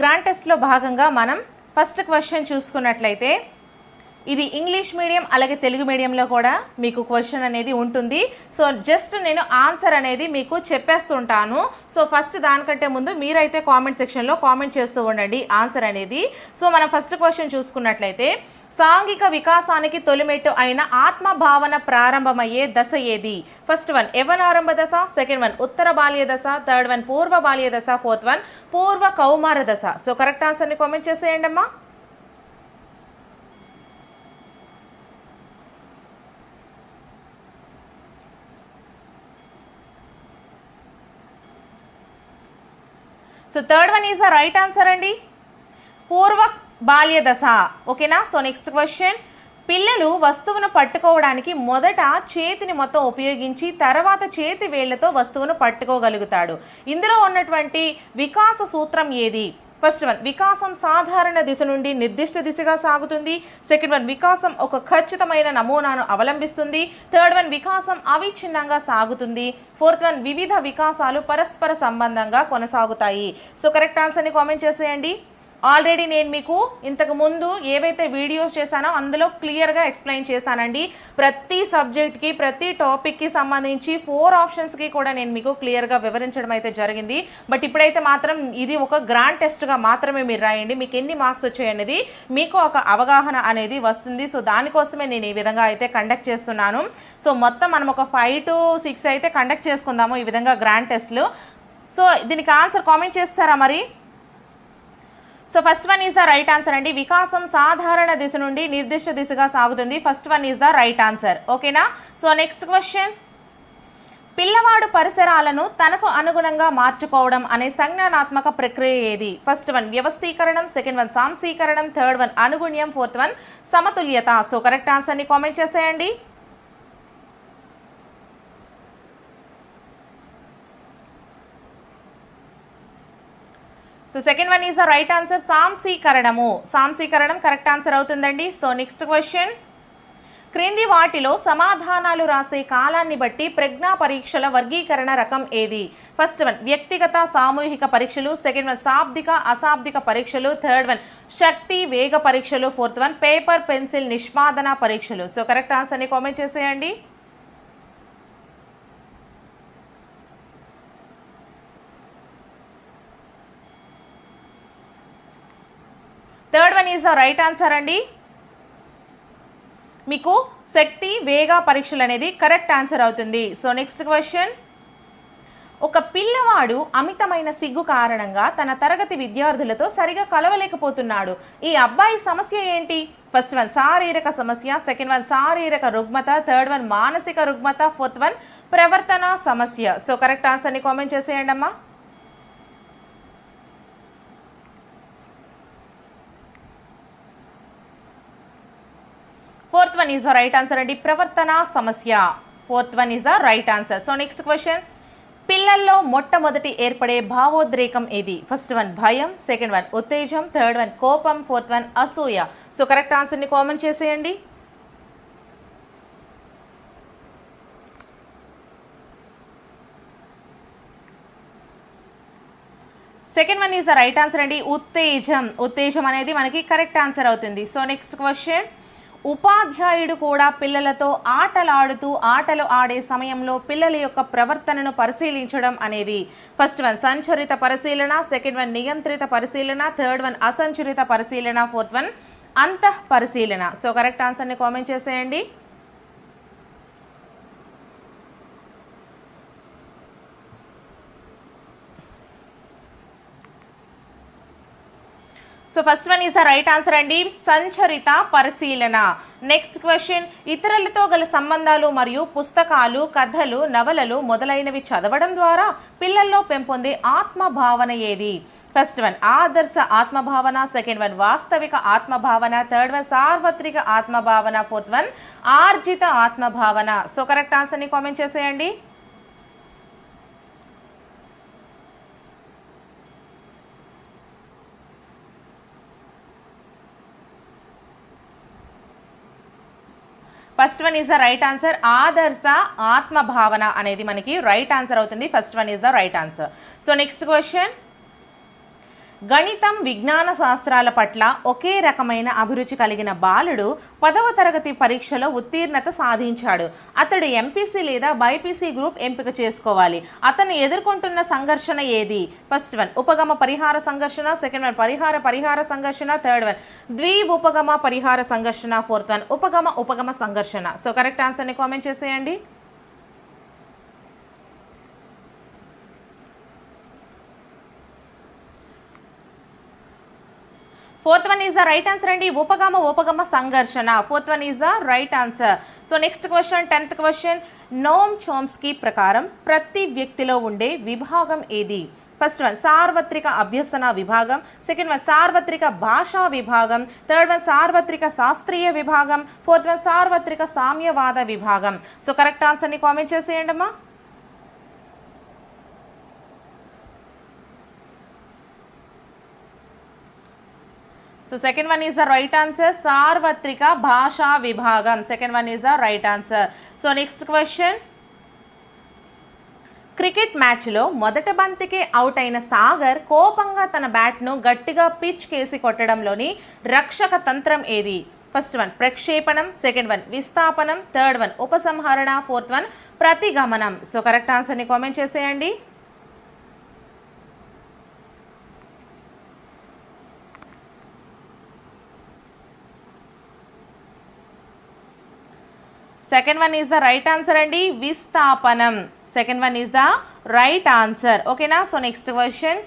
Grand టెస్ట్లో భాగంగా మనం ఫస్ట్ క్వశ్చన్ చూసుకున్నట్లయితే ఇది ఇంగ్లీష్ మీడియం అలాగే తెలుగు మీడియంలో కూడా మీకు క్వశ్చన్ అనేది ఉంటుంది. సో జస్ట్ నేను ఆన్సర్ అనేది మీకు చెప్పేస్తుంటాను. సో ఫస్ట్ దానికంటే ముందు మీరైతే కామెంట్ సెక్షన్లో కామెంట్ చేస్తూ ఉండండి ఆన్సర్ అనేది. సో మనం ఫస్ట్ క్వశ్చన్ చూసుకున్నట్లయితే సాంఘిక వికాసానికి తొలిమెట్టు అయిన ఆత్మభావన ప్రారంభమయ్యే దశ ఏది? ఫస్ట్ వన్ యవ్వనారంభ దశ, సెకండ్ వన్ ఉత్తర బాల్య దశ, థర్డ్ వన్ పూర్వ బాల్య దశ, ఫోర్త్ వన్ పూర్వ కౌమార దశ. సో కరెక్ట్ ఆన్సర్ని కామెంట్ చేసేయండి అమ్మా. So third one is the right answer అండి, పూర్వ బాల్య దశ. ఓకేనా. సో నెక్స్ట్ క్వశ్చన్, పిల్లలు వస్తువును పట్టుకోవడానికి మొదట చేతిని మొత్తం ఉపయోగించి తర్వాత చేతి వేళ్లతో వస్తువును పట్టుకోగలుగుతాడు. ఇందులో ఉన్నటువంటి వికాస సూత్రం ఏది? ఫస్ట్ వన్ వికాసం సాధారణ దిశ నుండి నిర్దిష్ట దిశగా సాగుతుంది. సెకండ్ వన్ వికాసం ఒక ఖచ్చితమైన నమూనాను అవలంబిస్తుంది. థర్డ్ వన్ వికాసం అవిచ్ఛిన్నంగా సాగుతుంది. ఫోర్త్ వన్ వివిధ వికాసాలు పరస్పర సంబంధంగా కొనసాగుతాయి. సో కరెక్ట్ ఆన్సర్ని కామెంట్ చేసేయండి. ఆల్రెడీ నేను మీకు ఇంతకు ముందు ఏవైతే వీడియోస్ చేశానో అందులో క్లియర్గా ఎక్స్ప్లెయిన్ చేశానండి. ప్రతి సబ్జెక్ట్కి ప్రతి టాపిక్కి సంబంధించి 4 ఆప్షన్స్కి కూడా నేను మీకు క్లియర్గా వివరించడం అయితే జరిగింది. బట్ ఇప్పుడైతే మాత్రం ఇది ఒక గ్రాండ్ టెస్ట్గా మాత్రమే మీరు రాయండి. మీకు ఎన్ని మార్క్స్ వచ్చాయనేది మీకు ఒక అవగాహన అనేది వస్తుంది. సో దానికోసమే నేను ఈ విధంగా అయితే కండక్ట్ చేస్తున్నాను. సో మొత్తం మనం ఒక 5 to 6 అయితే కండక్ట్ చేసుకుందాము ఈ విధంగా గ్రాండ్ టెస్ట్లు. సో దీనికి ఆన్సర్ కామెంట్ చేస్తారా మరి? So first one is the right answer అండి. వికాసం సాధారణ దిశ నుండి నిర్దిష్ట దిశగా సాగుతుంది. First one is the right answer. ఓకేనా. సో నెక్స్ట్ క్వశ్చన్, పిల్లవాడు పరిసరాలను తనకు అనుగుణంగా మార్చుకోవడం అనే సంజ్ఞానాత్మక ప్రక్రియ ఏది? ఫస్ట్ వన్ వ్యవస్థీకరణం, సెకండ్ వన్ సాంశీకరణం, థర్డ్ వన్ అనుగుణ్యం, ఫోర్త్ వన్ సమతుల్యత. సో కరెక్ట్ ఆన్సర్ని కామెంట్ చేసేయండి. So second one is the right answer, సాంశీకరణము. సాంశీకరణం కరెక్ట్ ఆన్సర్ అవుతుందండి. సో నెక్స్ట్ క్వశ్చన్, క్రింది వాటిలో సమాధానాలు రాసే కాలాన్ని బట్టి ప్రజ్ఞా పరీక్షల వర్గీకరణ రకం ఏది? ఫస్ట్ వన్ వ్యక్తిగత సామూహిక పరీక్షలు, సెకండ్ వన్ శాబ్దిక అశాబ్దిక పరీక్షలు, థర్డ్ వన్ శక్తి వేగ పరీక్షలు, ఫోర్త్ వన్ పేపర్ పెన్సిల్ నిష్పాదన పరీక్షలు. సో కరెక్ట్ ఆన్సర్ని కామెంట్ చేసేయండి. Third one is the right answer అండి. మీకు శక్తి వేగ పరీక్షలు అనేది కరెక్ట్ ఆన్సర్ అవుతుంది. సో నెక్స్ట్ క్వశ్చన్, ఒక పిల్లవాడు అమితమైన సిగ్గు కారణంగా తన తరగతి విద్యార్థులతో సరిగా కలవలేకపోతున్నాడు. ఈ అబ్బాయి సమస్య ఏంటి? ఫస్ట్ వన్ శారీరక సమస్య, సెకండ్ వన్ శారీరక రుగ్మత, థర్డ్ వన్ మానసిక రుగ్మత, ఫోర్త్ వన్ ప్రవర్తన సమస్య. సో కరెక్ట్ ఆన్సర్ని కామెంట్ చేసేయండి అమ్మా. Fourth one is the right answer అండి, ప్రవర్తన సమస్య. Fourth one is the right answer. So next question, పిల్లల్లో మొట్టమొదటి ఏర్పడే భావోద్రేకం ఏది? ఫస్ట్ వన్ భయం, సెకండ్ వన్ ఉత్తేజం, థర్డ్ వన్ కోపం, ఫోర్త్ వన్ అసూయ. సో కరెక్ట్ ఆన్సర్ని కామెంట్ చేసేయండి. Second one is the right answer అండి, ఉత్తేజం. ఉత్తేజం అనేది మనకి కరెక్ట్ ఆన్సర్ అవుతుంది. సో నెక్స్ట్ క్వశ్చన్, ఉపాధ్యాయుడు కూడా పిల్లలతో ఆటలు ఆడే సమయంలో పిల్లల యొక్క ప్రవర్తనను పరిశీలించడం అనేది? ఫస్ట్ వన్ సంచరిత పరిశీలన, సెకండ్ వన్ నియంత్రిత పరిశీలన, థర్డ్ వన్ అసంచరిత పరిశీలన, ఫోర్త్ వన్ అంతః పరిశీలన. సో కరెక్ట్ ఆన్సర్ని కామెంట్ చేసేయండి. So first one is the right answer అండి, సంచరిత పరిశీలన. నెక్స్ట్ క్వశ్చన్, ఇతరులతో గల సంబంధాలు మరియు పుస్తకాలు, కథలు, నవలలు మొదలైనవి చదవడం ద్వారా పిల్లల్లో పెంపొందే ఆత్మభావన ఏది? ఫస్ట్ వన్ ఆదర్శ ఆత్మభావన, సెకండ్ వన్ వాస్తవిక ఆత్మభావన, థర్డ్ వన్ సార్వత్రిక ఆత్మభావన, ఫోర్త్ వన్ ఆర్జిత ఆత్మభావన. సో కరెక్ట్ ఆన్సర్ని కామెంట్ చేసేయండి. First one is the right answer, ఆదర్శ ఆత్మభావన అనేది మనకి రైట్ ఆన్సర్ అవుతుంది. First one is the right answer. So next question, గణితం విజ్ఞాన శాస్త్రాల పట్ల ఒకే రకమైన అభిరుచి కలిగిన బాలుడు 10వ తరగతి పరీక్షలో ఉత్తీర్ణత సాధించాడు. అతడు ఎంపీసీ లేదా బైపీసీ గ్రూప్ ఎంపిక చేసుకోవాలి. అతను ఎదుర్కొంటున్న సంఘర్షణ ఏది? ఫస్ట్ వన్ ఉపగమ పరిహార సంఘర్షణ, సెకండ్ వన్ పరిహార సంఘర్షణ, థర్డ్ వన్ ఉపగమ పరిహార సంఘర్షణ, ఫోర్త్ వన్ ఉపగమ సంఘర్షణ. సో కరెక్ట్ ఆన్సర్ని కామెంట్ చేసేయండి. Fourth one is the right answer అండి. ఉపగమ సంఘర్షణ. Fourth one is the right answer. So next question, 10th question. నోమ్ Chomsky ప్రకారం ప్రతి వ్యక్తిలో ఉండే విభాగం ఏది? ఫస్ట్ వన్ సార్వత్రిక అభ్యసన విభాగం, సెకండ్ వన్ సార్వత్రిక భాషా విభాగం, థర్డ్ వన్ సార్వత్రిక శాస్త్రీయ విభాగం, ఫోర్త్ వన్ సార్వత్రిక సామ్యవాద విభాగం. సో కరెక్ట్ ఆన్సర్ని కామెంట్ చేసేయండి అమ్మా. So second one is the right answer, సార్వత్రిక భాషా విభాగం. Second one is the right answer. So next question. Cricket మ్యాచ్లో మొదటి బంతికే అవుట్ అయిన సాగర్ కోపంగా తన బ్యాట్ను గట్టిగా పిచ్ కేసి కొట్టడంలోని రక్షక తంత్రం ఏది? ఫస్ట్ వన్ ప్రక్షేపణం, సెకండ్ వన్ విస్థాపనం, థర్డ్ వన్ ఉపసంహరణ, ఫోర్త్ వన్ ప్రతిగమనం. సో కరెక్ట్ ఆన్సర్ని కామెంట్ చేసేయండి. Second one is the right answer అండి, విస్థాపనం. Second one is the right answer. ఓకేనా? So next question.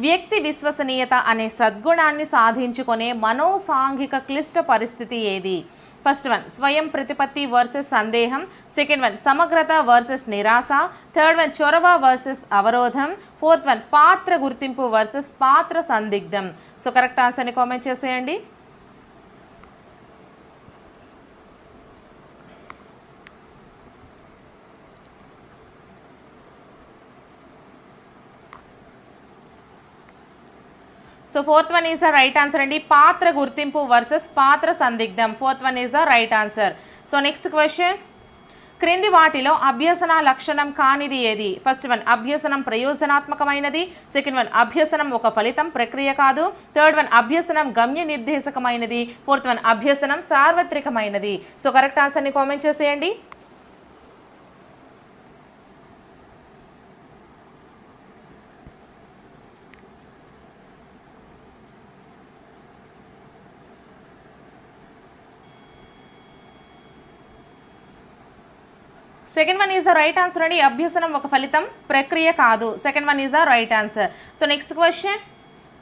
వ్యక్తి విశ్వసనీయత అనే సద్గుణాన్ని సాధించుకునే మనోసాంఘిక క్లిష్ట పరిస్థితి ఏది? ఫస్ట్ వన్ స్వయం ప్రతిపత్తి వర్సెస్ సందేహం, సెకండ్ వన్ సమగ్రత వర్సెస్ నిరాశ, థర్డ్ వన్ చొరవ వర్సెస్ అవరోధం, ఫోర్త్ వన్ పాత్ర గుర్తింపు వర్సెస్ పాత్ర సందిగ్ధం. సో కరెక్ట్ ఆన్సర్ని కామెంట్ చేసేయండి. So fourth one is the right answer అండి, పాత్ర గుర్తింపు వర్సెస్ పాత్ర సందిగ్ధం. Fourth one is the right answer. So next question. క్రింది వాటిలో అభ్యసన లక్షణం కానిది ఏది? ఫస్ట్ వన్ అభ్యసనం ప్రయోజనాత్మకమైనది, సెకండ్ వన్ అభ్యసనం ఒక ఫలితం ప్రక్రియ కాదు, థర్డ్ వన్ అభ్యసనం గమ్య నిర్దేశకమైనది, ఫోర్త్ వన్ అభ్యసనం సార్వత్రికమైనది. సో కరెక్ట్ ఆన్సర్ని కామెంట్ చేసేయండి. Second one is the right answer అండి, అభ్యసనం ఒక ఫలితం ప్రక్రియ కాదు. Second one is the right answer. So next question.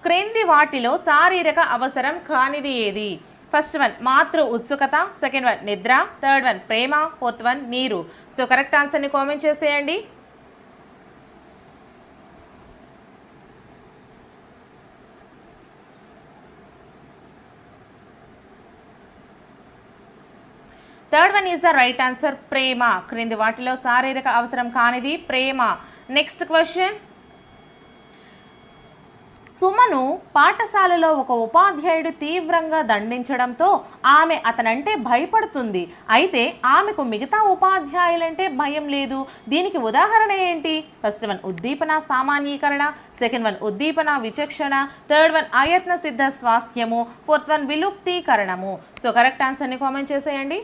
క్రింది వాటిలో శారీరక అవసరం కానిది ఏది? ఫస్ట్ వన్ మాతృ ఉత్సుకత, సెకండ్ వన్ నిద్ర, థర్డ్ వన్ ప్రేమ, ఫోర్త్ వన్ నీరు. సో కరెక్ట్ ఆన్సర్ని కామెంట్ చేసేయండి. Third one is the right answer, ప్రేమ. క్రింది వాటిలో శారీరక అవసరం కానిది ప్రేమ. Next question. సుమను పాఠశాలలో ఒక ఉపాధ్యాయుడు తీవ్రంగా దండించడంతో ఆమె అతనంటే భయపడుతుంది. అయితే ఆమెకు మిగతా ఉపాధ్యాయులంటే భయం లేదు. దీనికి ఉదాహరణ ఏంటి? ఫస్ట్ వన్ ఉద్దీపన సామాన్యీకరణ, సెకండ్ వన్ ఉద్దీపన విచక్షణ, థర్డ్ వన్ అయత్న సిద్ధ స్వాస్థ్యము, ఫోర్త్ వన్ విలుప్తీకరణము. సో కరెక్ట్ ఆన్సర్ని కామెంట్ చేసేయండి.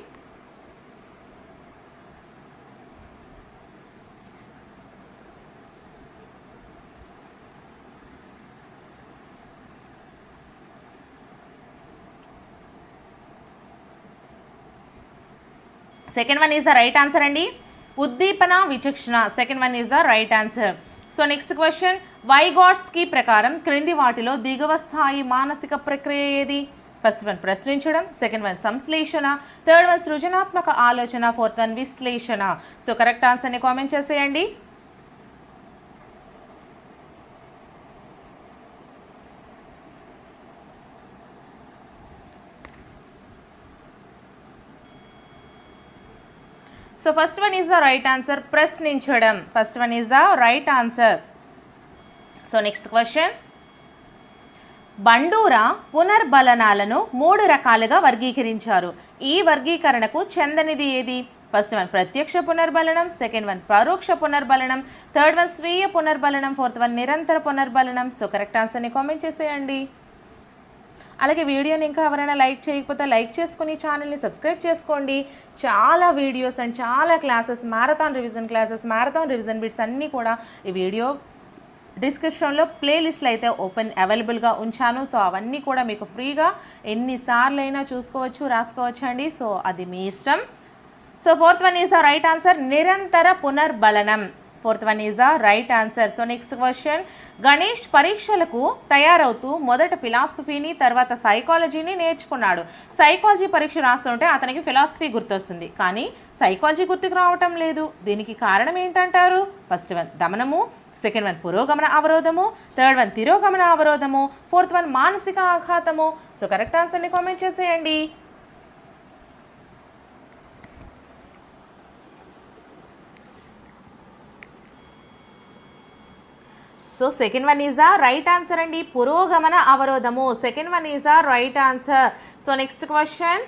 Second one is the right answer అండి, ఉద్దీపన విచక్షణ. Second one is the right answer. So next question. Vygotsky ప్రకారం క్రింది వాటిలో దిగువ స్థాయి మానసిక ప్రక్రియ ఏది? ఫస్ట్ వన్ ప్రశ్నించడం, సెకండ్ వన్ సంశ్లేషణ, థర్డ్ వన్ సృజనాత్మక ఆలోచన, ఫోర్త్ వన్ విశ్లేషణ. సో కరెక్ట్ ఆన్సర్ని కామెంట్ చేసేయండి. So first one is the right answer, ప్రశ్నించడం. First one is the right answer. So next question. Bandura పునర్బలనాలను 3 రకాలుగా వర్గీకరించారు. ఈ వర్గీకరణకు చెందనిది ఏది? ఫస్ట్ వన్ ప్రత్యక్ష పునర్బలనం, సెకండ్ వన్ పరోక్ష పునర్బలనం, థర్డ్ వన్ స్వీయ పునర్బలనం, ఫోర్త్ వన్ నిరంతర పునర్బలనం. సో కరెక్ట్ ఆన్సర్ని కామెంట్ చేసేయండి. అలాగే వీడియోని ఇంకా ఎవరైనా లైక్ చేయకపోతే లైక్ చేసుకుని ఛానల్ని సబ్స్క్రైబ్ చేసుకోండి. చాలా వీడియోస్ అండ్ చాలా క్లాసెస్, మ్యారథాన్ రివిజన్ బిట్స్ అన్నీ కూడా ఈ వీడియో డిస్క్రిప్షన్లో ప్లేలిస్ట్లో అయితే అవైలబుల్గా ఉంచాను. సో అవన్నీ కూడా మీకు ఫ్రీగా ఎన్నిసార్లు అయినా చూసుకోవచ్చు, రాసుకోవచ్చు అండి. సో అది మీ ఇష్టం. So fourth one is the right answer, నిరంతర పునర్బలనం. Fourth one is the right answer. So next question, Ganesh పరీక్షలకు తయారవుతూ మొదట ఫిలాసఫీని తర్వాత సైకాలజీని నేర్చుకున్నాడు. సైకాలజీ పరీక్ష రాస్తుంటే అతనికి ఫిలాసఫీ గుర్తొస్తుంది, కానీ సైకాలజీ గుర్తుకు రావటం లేదు. దీనికి కారణం ఏంటంటారు? ఫస్ట్ వన్ దమనము, సెకండ్ వన్ పురోగమన అవరోధము, థర్డ్ వన్ తిరోగమన అవరోధము, ఫోర్త్ వన్ మానసిక ఆఘాతము. సో కరెక్ట్ ఆన్సర్ని కామెంట్ చేసేయండి. So second one is the right answer అండి, పురోగమన అవరోధము. Second one is the right answer. So next question,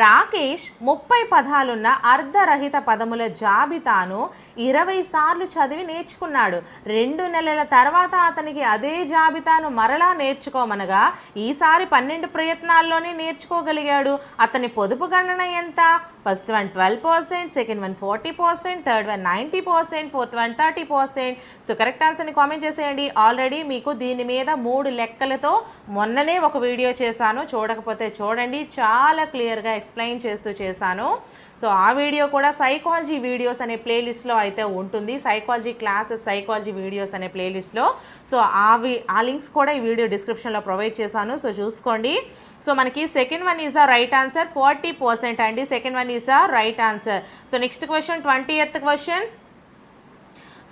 Rakesh 30 పదాలున్న అర్ధరహిత పదముల జాబితాను 20 సార్లు చదివి నేర్చుకున్నాడు. 2 నెలల తర్వాత అతనికి అదే జాబితాను మరలా నేర్చుకోమనగా ఈసారి 12 ప్రయత్నాల్లోనే నేర్చుకోగలిగాడు. అతని పొదుపు గణన ఎంత? First one 12%, second one 40%, third one 90%, fourth one 30%. So correct ఆన్సర్ని కామెంట్ చేసేయండి. ఆల్రెడీ మీకు దీని మీద 3 లెక్కలతో మొన్ననే ఒక వీడియో చేశాను, చూడకపోతే చూడండి, చాలా క్లియర్గా ఎక్స్ప్లెయిన్ చేస్తూ చేశాను. సో ఆ వీడియో కూడా సైకాలజీ వీడియోస్ అనే ప్లేలిస్ట్లో అయితే ఉంటుంది, సైకాలజీ క్లాసెస్, సైకాలజీ వీడియోస్ అనే ప్లేలిస్ట్లో. సో ఆ లింక్స్ కూడా ఈ వీడియో డిస్క్రిప్షన్లో ప్రొవైడ్ చేశాను, సో చూసుకోండి. సో మనకి second one is the right answer, 40% అండి. Second one is the right answer. So next question, 20th question,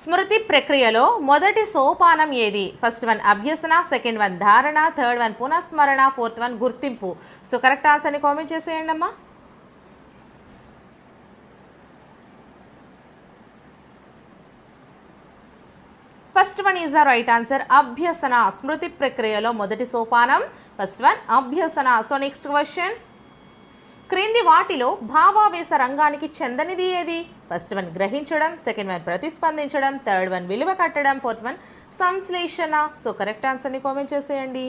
స్మృతి ప్రక్రియలో మొదటి సోపానం ఏది? ఫస్ట్ వన్ అభ్యసన, సెకండ్ వన్ ధారణ, థర్డ్ వన్ పునఃస్మరణ, ఫోర్త్ వన్ గుర్తింపు. సో కరెక్ట్ ఆన్సర్ని కామెంట్ చేసేయండి అమ్మా. First one is the right answer, అభ్యసన. స్మృతి ప్రక్రియలో మొదటి సోపానం ఫస్ట్ వన్ అభ్యసన. సో నెక్స్ట్ క్వశ్చన్, క్రింది వాటిలో భావావేశ రంగానికి చెందనిది ఏది? ఫస్ట్ వన్ గ్రహించడం, సెకండ్ వన్ ప్రతిస్పందించడం, థర్డ్ వన్ విలువ కట్టడం, ఫోర్త్ వన్ సంశ్లేషణ. సో కరెక్ట్ ఆన్సర్ని కామెంట్ చేసేయండి.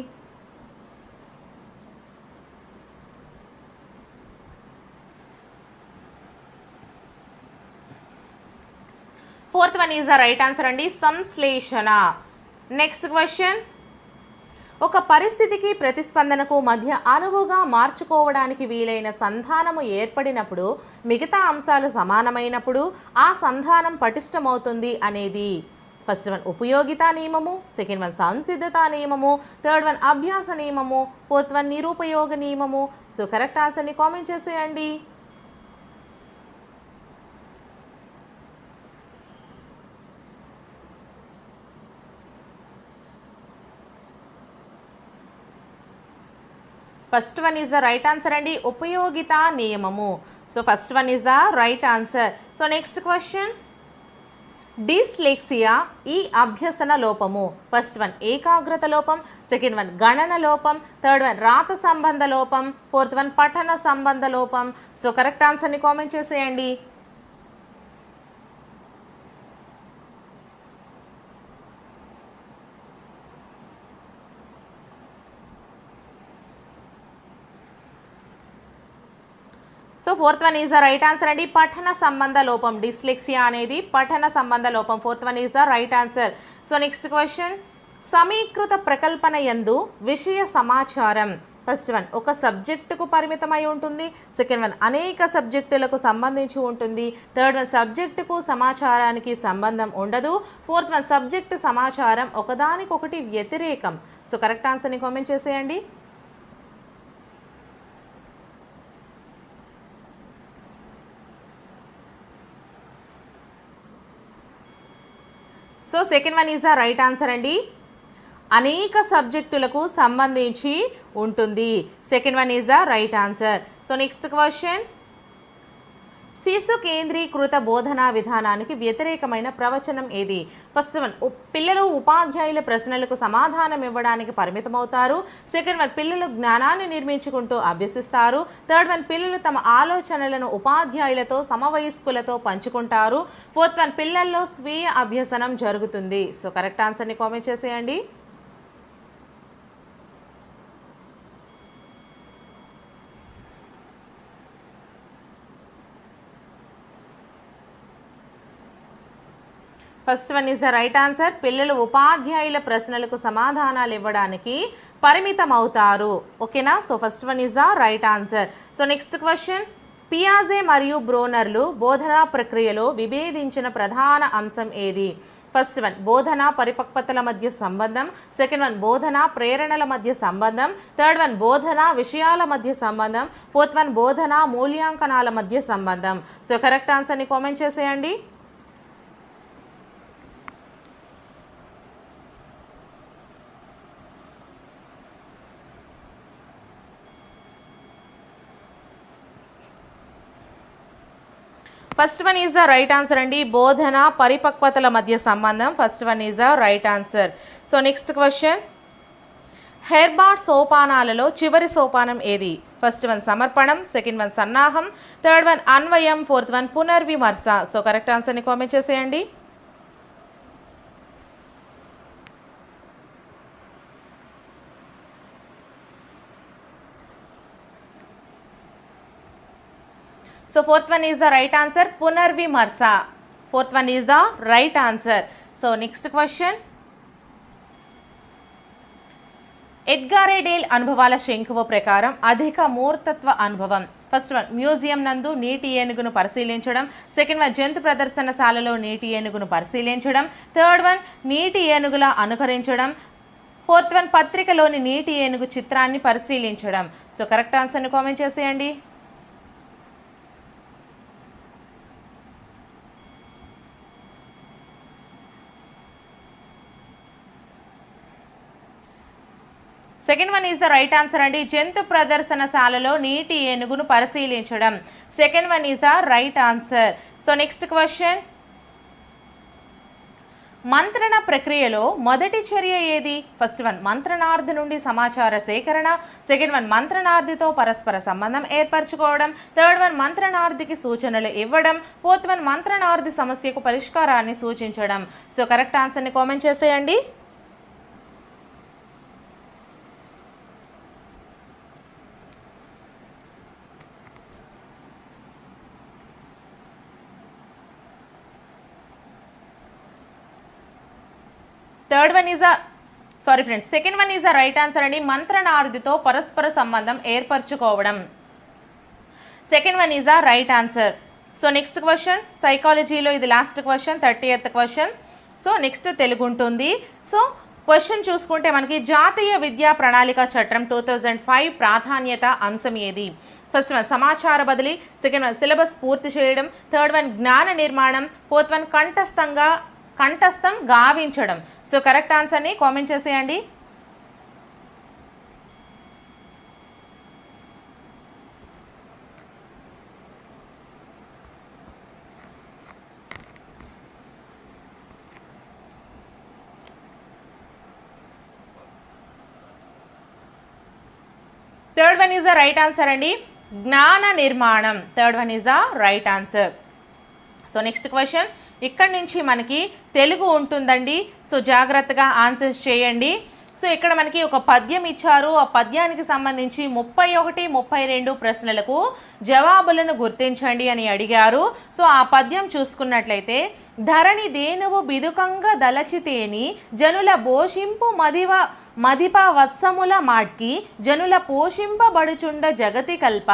Fourth one is the right answer అండి, సంశ్లేషణ. నెక్స్ట్ క్వశ్చన్, ఒక పరిస్థితికి ప్రతిస్పందనకు మధ్య అనువుగా మార్చుకోవడానికి వీలైన సంధానము ఏర్పడినప్పుడు మిగతా అంశాలు సమానమైనప్పుడు ఆ సంధానం పటిష్టమవుతుంది అనేది. ఫస్ట్ వన్ ఉపయోగితా నియమము, సెకండ్ వన్ సంసిద్ధతా నియమము, థర్డ్ వన్ అభ్యాస నియమము, ఫోర్త్ వన్ నిరుపయోగ నియమము. సో కరెక్ట్ ఆన్సర్ని కామెంట్ చేసేయండి. First one is the right answer అండి, ఉపయోగితా నియమము. So first one is the right answer. So next question, dyslexia ఈ అభ్యసన లోపము. ఫస్ట్ వన్ ఏకాగ్రత లోపం, సెకండ్ వన్ గణన లోపం, థర్డ్ వన్ రాత సంబంధ లోపం, ఫోర్త్ వన్ పఠన సంబంధ లోపం. సో కరెక్ట్ ఆన్సర్ని కామెంట్ చేసేయండి. So fourth one is the right answer అండి, పఠన సంబంధ లోపం. డిస్లెక్సియా అనేది పఠన సంబంధ లోపం. Fourth one is the right answer. So next question, సమీకృత ప్రకల్పన యందు విషయ సమాచారం. ఫస్ట్ వన్ ఒక సబ్జెక్టుకు పరిమితమై ఉంటుంది, సెకండ్ వన్ అనేక సబ్జెక్టులకు సంబంధించి ఉంటుంది, థర్డ్ వన్ సబ్జెక్టుకు సమాచారానికి సంబంధం ఉండదు, ఫోర్త్ వన్ సబ్జెక్టు సమాచారం ఒకదానికొకటి వ్యతిరేకం. సో కరెక్ట్ ఆన్సర్ని కామెంట్ చేసేయండి. So second one is the right answer అండి, అనేక సబ్జెక్టులకు సంబంధించి ఉంటుంది. Second one is the right answer. So next question, శిశు కేంద్రీకృత బోధనా విధానానికి వ్యతిరేకమైన ప్రవచనం ఏది? ఫస్ట్ వన్, పిల్లలు ఉపాధ్యాయుల ప్రశ్నలకు సమాధానం ఇవ్వడానికి పరిమితమవుతారు. సెకండ్ వన్, పిల్లలు జ్ఞానాన్ని నిర్మించుకుంటూ అభ్యసిస్తారు. థర్డ్ వన్, పిల్లలు తమ ఆలోచనలను ఉపాధ్యాయులతో సమవయస్కులతో పంచుకుంటారు. ఫోర్త్ వన్, పిల్లల్లో స్వీయ అభ్యసనం జరుగుతుంది. సో కరెక్ట్ ఆన్సర్ని కామెంట్ చేసేయండి. First one is the right answer. పిల్లలు ఉపాధ్యాయుల ప్రశ్నలకు సమాధానాలు ఇవ్వడానికి పరిమితం అవుతారు. ఓకేనా? So first one is the right answer. So next question, పియాజే మరియు బ్రోనర్లు బోధనా ప్రక్రియలో విభేదించిన ప్రధాన అంశం ఏది? ఫస్ట్ వన్, బోధనా పరిపక్వతల మధ్య సంబంధం. సెకండ్ వన్, బోధనా ప్రేరణల మధ్య సంబంధం. థర్డ్ వన్, బోధనా విషయాల మధ్య సంబంధం. ఫోర్త్ వన్, బోధనా మూల్యాంకనాల మధ్య సంబంధం. సో కరెక్ట్ ఆన్సర్ని కామెంట్ చేసేయండి. First one is the right answer అండి. బోధన పరిపక్వతల మధ్య సంబంధం. First one is the right answer. So next question, Herbart సోపానాలలో చివరి సోపానం ఏది? ఫస్ట్ వన్ సమర్పణం, సెకండ్ వన్ సన్నాహం, థర్డ్ వన్ అన్వయం, ఫోర్త్ వన్ పునర్విమర్శ. సో కరెక్ట్ ఆన్సర్ని కామెంట్ చేసేయండి. So fourth one is the right answer, Punarvimarsa. Fourth one is the right answer. So next question, Edgar Dale అనుభవాల శంకువ ప్రకారం అధిక మూర్తత్వ అనుభవం. ఫస్ట్ వన్, మ్యూజియం నందు నీటి ఏనుగును పరిశీలించడం. సెకండ్ వన్, జంతు ప్రదర్శనశాలలో నీటి ఏనుగును పరిశీలించడం. థర్డ్ వన్, నీటి ఏనుగుల అనుకరించడం. ఫోర్త్ వన్, పత్రికలోని నీటి ఏనుగు చిత్రాన్ని పరిశీలించడం. సో కరెక్ట్ ఆన్సర్ని కామెంట్ చేసేయండి. Second one is the right answer అండి. జంతు ప్రదర్శనశాలలో నీటి ఏనుగును పరిశీలించడం. Second one is the right answer. So next question, మంత్రణ ప్రక్రియలో మొదటి చర్య ఏది? ఫస్ట్ వన్, మంత్రణార్థి నుండి సమాచార సేకరణ. సెకండ్ వన్, మంత్రణార్థితో పరస్పర సంబంధం ఏర్పరచుకోవడం. థర్డ్ వన్, మంత్రణార్థికి సూచనలు ఇవ్వడం. ఫోర్త్ వన్, మంత్రణార్థి సమస్యకు పరిష్కారాన్ని సూచించడం. సో కరెక్ట్ ఆన్సర్ని కామెంట్ చేసేయండి. Third one is second one is the right answer అండి. మంత్రణార్థితో పరస్పర సంబంధం ఏర్పరచుకోవడం. Second one is the right answer. So next question, సైకాలజీలో ఇది last question, 30th question. So next Telugu ఉంటుంది. సో క్వశ్చన్ చూసుకుంటే మనకి జాతీయ విద్యా ప్రణాళిక చట్టం 2005 ప్రాధాన్యత అంశం ఏది? ఫస్ట్ వన్, సమాచార బదిలీ. సెకండ్ వన్, సిలబస్ పూర్తి చేయడం. థర్డ్ వన్, జ్ఞాన నిర్మాణం. ఫోర్త్ వన్, కంఠస్థం గావించడం. సో కరెక్ట్ ఆన్సర్ని కామెంట్ చేసేయండి. Third one is the right answer అండి. జ్ఞాన నిర్మాణం. Third one is the right answer. So next question, ఇక్కడ నుంచి మనకి తెలుగు ఉంటుందండి. సో జాగ్రత్తగా ఆన్సర్స్ చేయండి. సో ఇక్కడ మనకి ఒక పద్యం ఇచ్చారు. ఆ పద్యానికి సంబంధించి 31, 32 ప్రశ్నలకు జవాబులను గుర్తించండి అని అడిగారు. సో ఆ పద్యం చూసుకున్నట్లయితే, ధరణి దేనువు బిదుకంగా దలచితేని జనుల భోషింపు మదిప వత్సముల మాట్కి జనుల పోషింపబడుచుండ జగతి కల్ప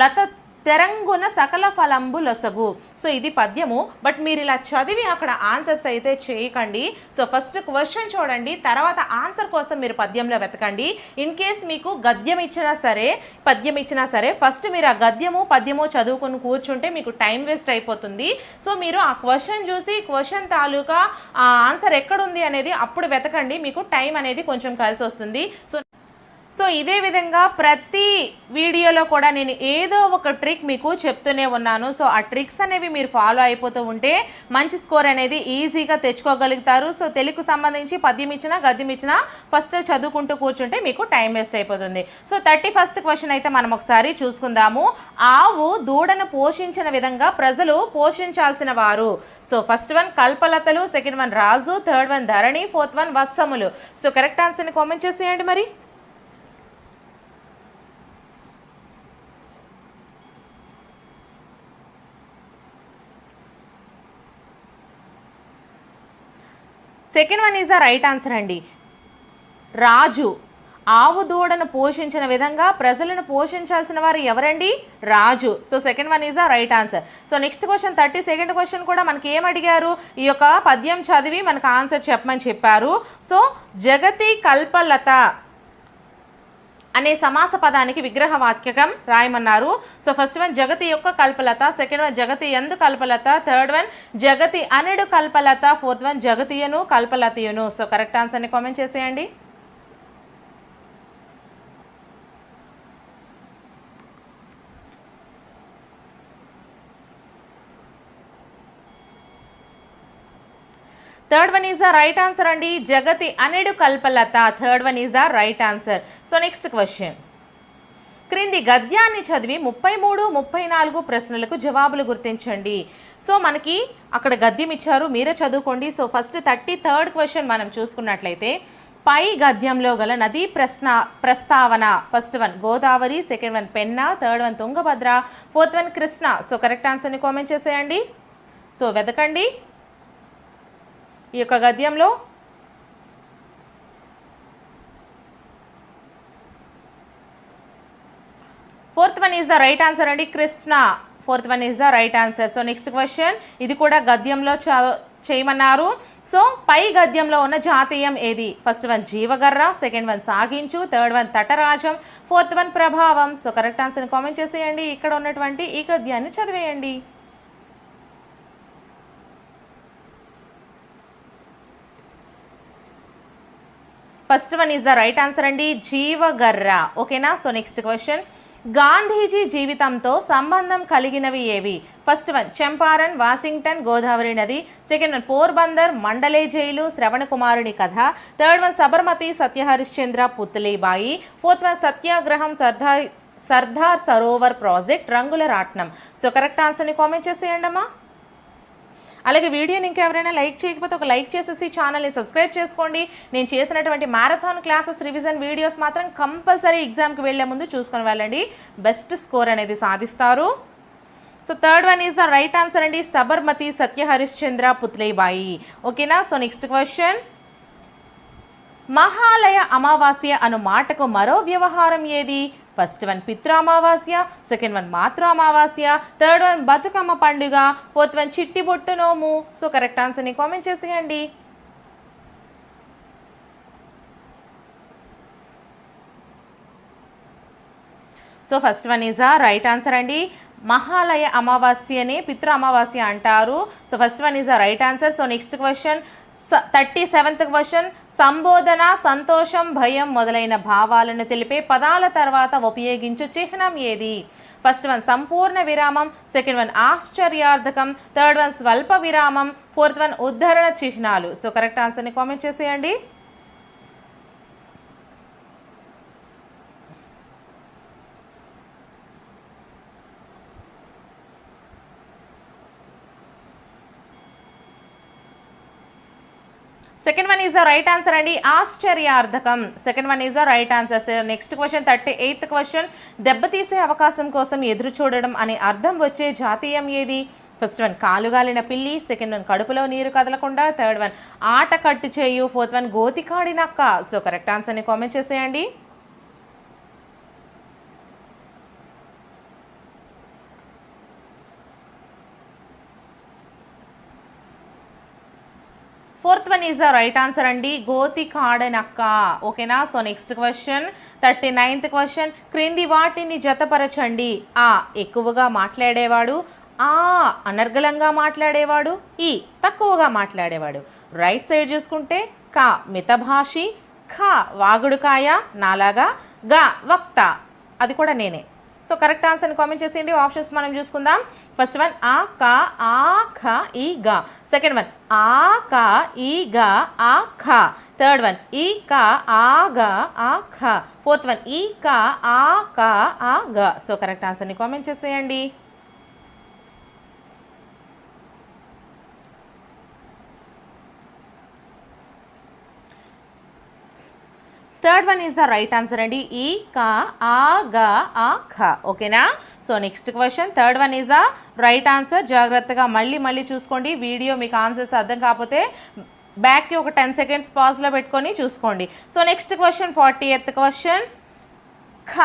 లత తెరంగున సకల ఫలంబు లొసగు. సో ఇది పద్యము, బట్ మీరు ఇలా చదివి అక్కడ ఆన్సర్స్ అయితే చేయకండి. సో ఫస్ట్ క్వశ్చన్ చూడండి, తర్వాత ఆన్సర్ కోసం మీరు పద్యంలో వెతకండి. ఇన్ కేస్ మీకు గద్యం ఇచ్చినా సరే, పద్యం ఇచ్చినా సరే, ఫస్ట్ మీరు ఆ గద్యము పద్యము చదువుకుని కూర్చుంటే మీకు టైం వేస్ట్ అయిపోతుంది. సో మీరు ఆ క్వశ్చన్ చూసి క్వశ్చన్ తాలూకా ఆ ఆన్సర్ ఎక్కడుంది అనేది అప్పుడు వెతకండి, మీకు టైం అనేది కొంచెం కలిసి వస్తుంది. సో ఇదే విధంగా ప్రతి వీడియోలో కూడా నేను ఏదో ఒక ట్రిక్ మీకు చెప్తూనే ఉన్నాను. సో ఆ ట్రిక్స్ అనేవి మీరు ఫాలో అయిపోతూ ఉంటే మంచి స్కోర్ అనేది ఈజీగా తెచ్చుకోగలుగుతారు. సో తెలుగుకు సంబంధించి పద్యం ఇచ్చినా గద్యం ఇచ్చినా ఫస్ట్ చదువుకుంటూ కూర్చుంటే మీకు టైం వేస్ట్ అయిపోతుంది. సో 31st క్వశ్చన్ అయితే మనం ఒకసారి చూసుకుందాము. ఆవు దూడను పోషించిన విధంగా ప్రజలు పోషించాల్సిన వారు. సో ఫస్ట్ వన్ కల్పలతలు, సెకండ్ వన్ రాజు, థర్డ్ వన్ ధరణి, ఫోర్త్ వన్ వత్సములు. సో కరెక్ట్ ఆన్సర్ని కామెంట్ చేసేయండి. మరి second one is the right answer అండి. రాజు ఆవు దూడను పోషించిన విధంగా ప్రజలను పోషించాల్సిన వారు ఎవరండి? రాజు. So second one is the right answer. So next question 32nd question కూడా మనకి ఏం అడిగారు? ఈ యొక్క పద్యం చదివి మనకు ఆన్సర్ చెప్పమని చెప్పారు. సో జగతి కల్పలత అనే సమాస పదానికి విగ్రహ వాక్యకం రాయమన్నారు. సో ఫస్ట్ వన్ జగతి యొక్క కల్పలత, సెకండ్ వన్ జగతి ఎందు కల్పలత, థర్డ్ వన్ జగతి అనెడు కల్పలత, ఫోర్త్ వన్ జగతియను కల్పలతయును. సో కరెక్ట్ ఆన్సర్ని కామెంట్ చేసేయండి. Third one is the right answer అండి. జగతి అనెడు కల్పలత, third one is the right answer. So next question, క్రింది గద్యాన్ని చదివి 33, 34 ప్రశ్నలకు జవాబులు గుర్తించండి. సో మనకి అక్కడ గద్యం ఇచ్చారు, మీరే చదువుకోండి. సో ఫస్ట్ 33rd క్వశ్చన్ మనం చూసుకున్నట్లయితే పై గద్యంలో గల నదీ ప్రస్తావన. First one Godavari, second one Penna, third one Tungabhadra, fourth one Krishna. So correct ఆన్సర్ని కామెంట్ చేసేయండి. సో వెతకండి ఈ యొక్క గద్యంలో. Fourth one is the right answer అండి, Krishna. Fourth one is the right answer. So next question, ఇది కూడా గద్యంలో చేయమన్నారు. సో పై గద్యంలో ఉన్న జాతీయం ఏది? ఫస్ట్ వన్ జీవగర్ర, సెకండ్ వన్ సాగించు, థర్డ్ వన్ తటరాజం, ఫోర్త్ వన్ ప్రభావం. సో కరెక్ట్ ఆన్సర్ని కామెంట్ చేసేయండి. ఇక్కడ ఉన్నటువంటి ఈ గద్యాన్ని చదివేయండి. First one is the right answer అండి, జీవగర్ర. ఓకేనా? సో నెక్స్ట్ క్వశ్చన్, గాంధీజీ జీవితంతో సంబంధం కలిగినవి ఏవి? First one Champaran, Washington, Godavari నది, సెకండ్ వన్ పోర్బందర్, మండలే జైలు, శ్రవణ కుమారుని కథ, third one Sabarmati, Satya Harishchandra, Putlibai, fourth one సత్యాగ్రహం, సర్దార్ సరోవర్ ప్రాజెక్ట్, రంగుల రాట్నం. సో కరెక్ట్ ఆన్సర్ని కామెంట్ చేసేయండి అమ్మా. అలాగే వీడియోని ఇంకెవరైనా లైక్ చేయకపోతే ఒక లైక్ చేసేసి ఛానల్ని సబ్స్క్రైబ్ చేసుకోండి. నేను చేసినటువంటి మ్యారథాన్ క్లాసెస్ రివిజన్ వీడియోస్ మాత్రం కంపల్సరీ ఎగ్జామ్కి వెళ్లే ముందు చూసుకొని వెళ్ళండి, బెస్ట్ స్కోర్ అనేది సాధిస్తారు. So third one is the right answer అండి, సబర్మతి, సత్యహరిశ్చంద్ర, పుత్లీబాయి. ఓకేనా? సో నెక్స్ట్ క్వశ్చన్, మహాలయ అమావాస్య అను మాటకు మరో వ్యవహారం ఏది? ఫస్ట్ వన్ పితృ అమావాస్య, సెకండ్ వన్ మాతృ అమావాస్య, థర్డ్ వన్ బతుకమ్మ పండుగ, ఫోర్త్ వన్ చిట్టి బొట్టు నోము. సో కరెక్ట్ ఆన్సర్ని కామెంట్ చేసేయండి. సో ఫస్ట్ వన్ ఈజ్ ఆ రైట్ ఆన్సర్ అండి, మహాలయ అమావాస్యని పితృ అమావాస్య అంటారు. సో ఫస్ట్ వన్ ఈజ్ ఆ right answer. So next question 37th question, సంబోధన, సంతోషం, భయం మొదలైన భావాలను తెలిపే పదాల తర్వాత ఉపయోగించు చిహ్నం ఏది? ఫస్ట్ వన్ సంపూర్ణ విరామం, సెకండ్ వన్ ఆశ్చర్యార్థకం, థర్డ్ వన్ స్వల్ప విరామం, ఫోర్త్ వన్ ఉద్ధరణ చిహ్నాలు. సో కరెక్ట్ ఆన్సర్ని కామెంట్ చేసేయండి. Second one is the right answer అండి, ఆశ్చర్యార్థకం. Second one is the right answer. Next question 38th question, దెబ్బతీసే అవకాశం కోసం ఎదురు చూడడం అనే అర్థం వచ్చే జాతీయం ఏది? ఫస్ట్ వన్ కాలుగాలిన పిల్లి, సెకండ్ వన్ కడుపులో నీరు కదలకుండా, థర్డ్ వన్ ఆట కట్టు చేయు, ఫోర్త్ వన్ గోతికాడి నక్క. సో కరెక్ట్ ఆన్సర్ని కామెంట్ చేసేయండి. Fourth one is the right answer అండి, గోతి కాడనక్క. ఓకేనా? So next question 39th question, క్రింది వాటిని జతపరచండి. ఆ ఎక్కువగా మాట్లాడేవాడు, ఆ అనర్గళంగా మాట్లాడేవాడు, ఈ తక్కువగా మాట్లాడేవాడు. రైట్ సైడ్ చూసుకుంటే క మితభాషి, ఖ వాగుడుకాయ నాలాగా, గా వక్త, అది కూడా నేనే. సో కరెక్ట్ ఆన్సర్ని కామెంట్ చేసేయండి. ఆప్షన్స్ మనం చూసుకుందాం. ఫస్ట్ వన్ ఆ క ఆ ఖ ఈ గా. సెకండ్ వన్ ఆ క ఈ గా ఆ ఖ. థర్డ్ వన్ ఈ క ఆ గా ఆ ఖ. ఫోర్త్ వన్ ఈ క ఆ క ఆ గా. సో కరెక్ట్ ఆన్సర్ని కామెంట్ చేసేయండి. Third one is the right answer అండి. ఈ కా ఆ గా ఆ ఖ. ఓకేనా? So next question, third one is the right answer. జాగ్రత్తగా మళ్ళీ చూసుకోండి. వీడియో మీకు ఆన్సర్స్ అర్థం కాకపోతే బ్యాక్కి ఒక 10 సెకండ్స్ పాజ్లో పెట్టుకొని చూసుకోండి. So next question, 40th question. ఖ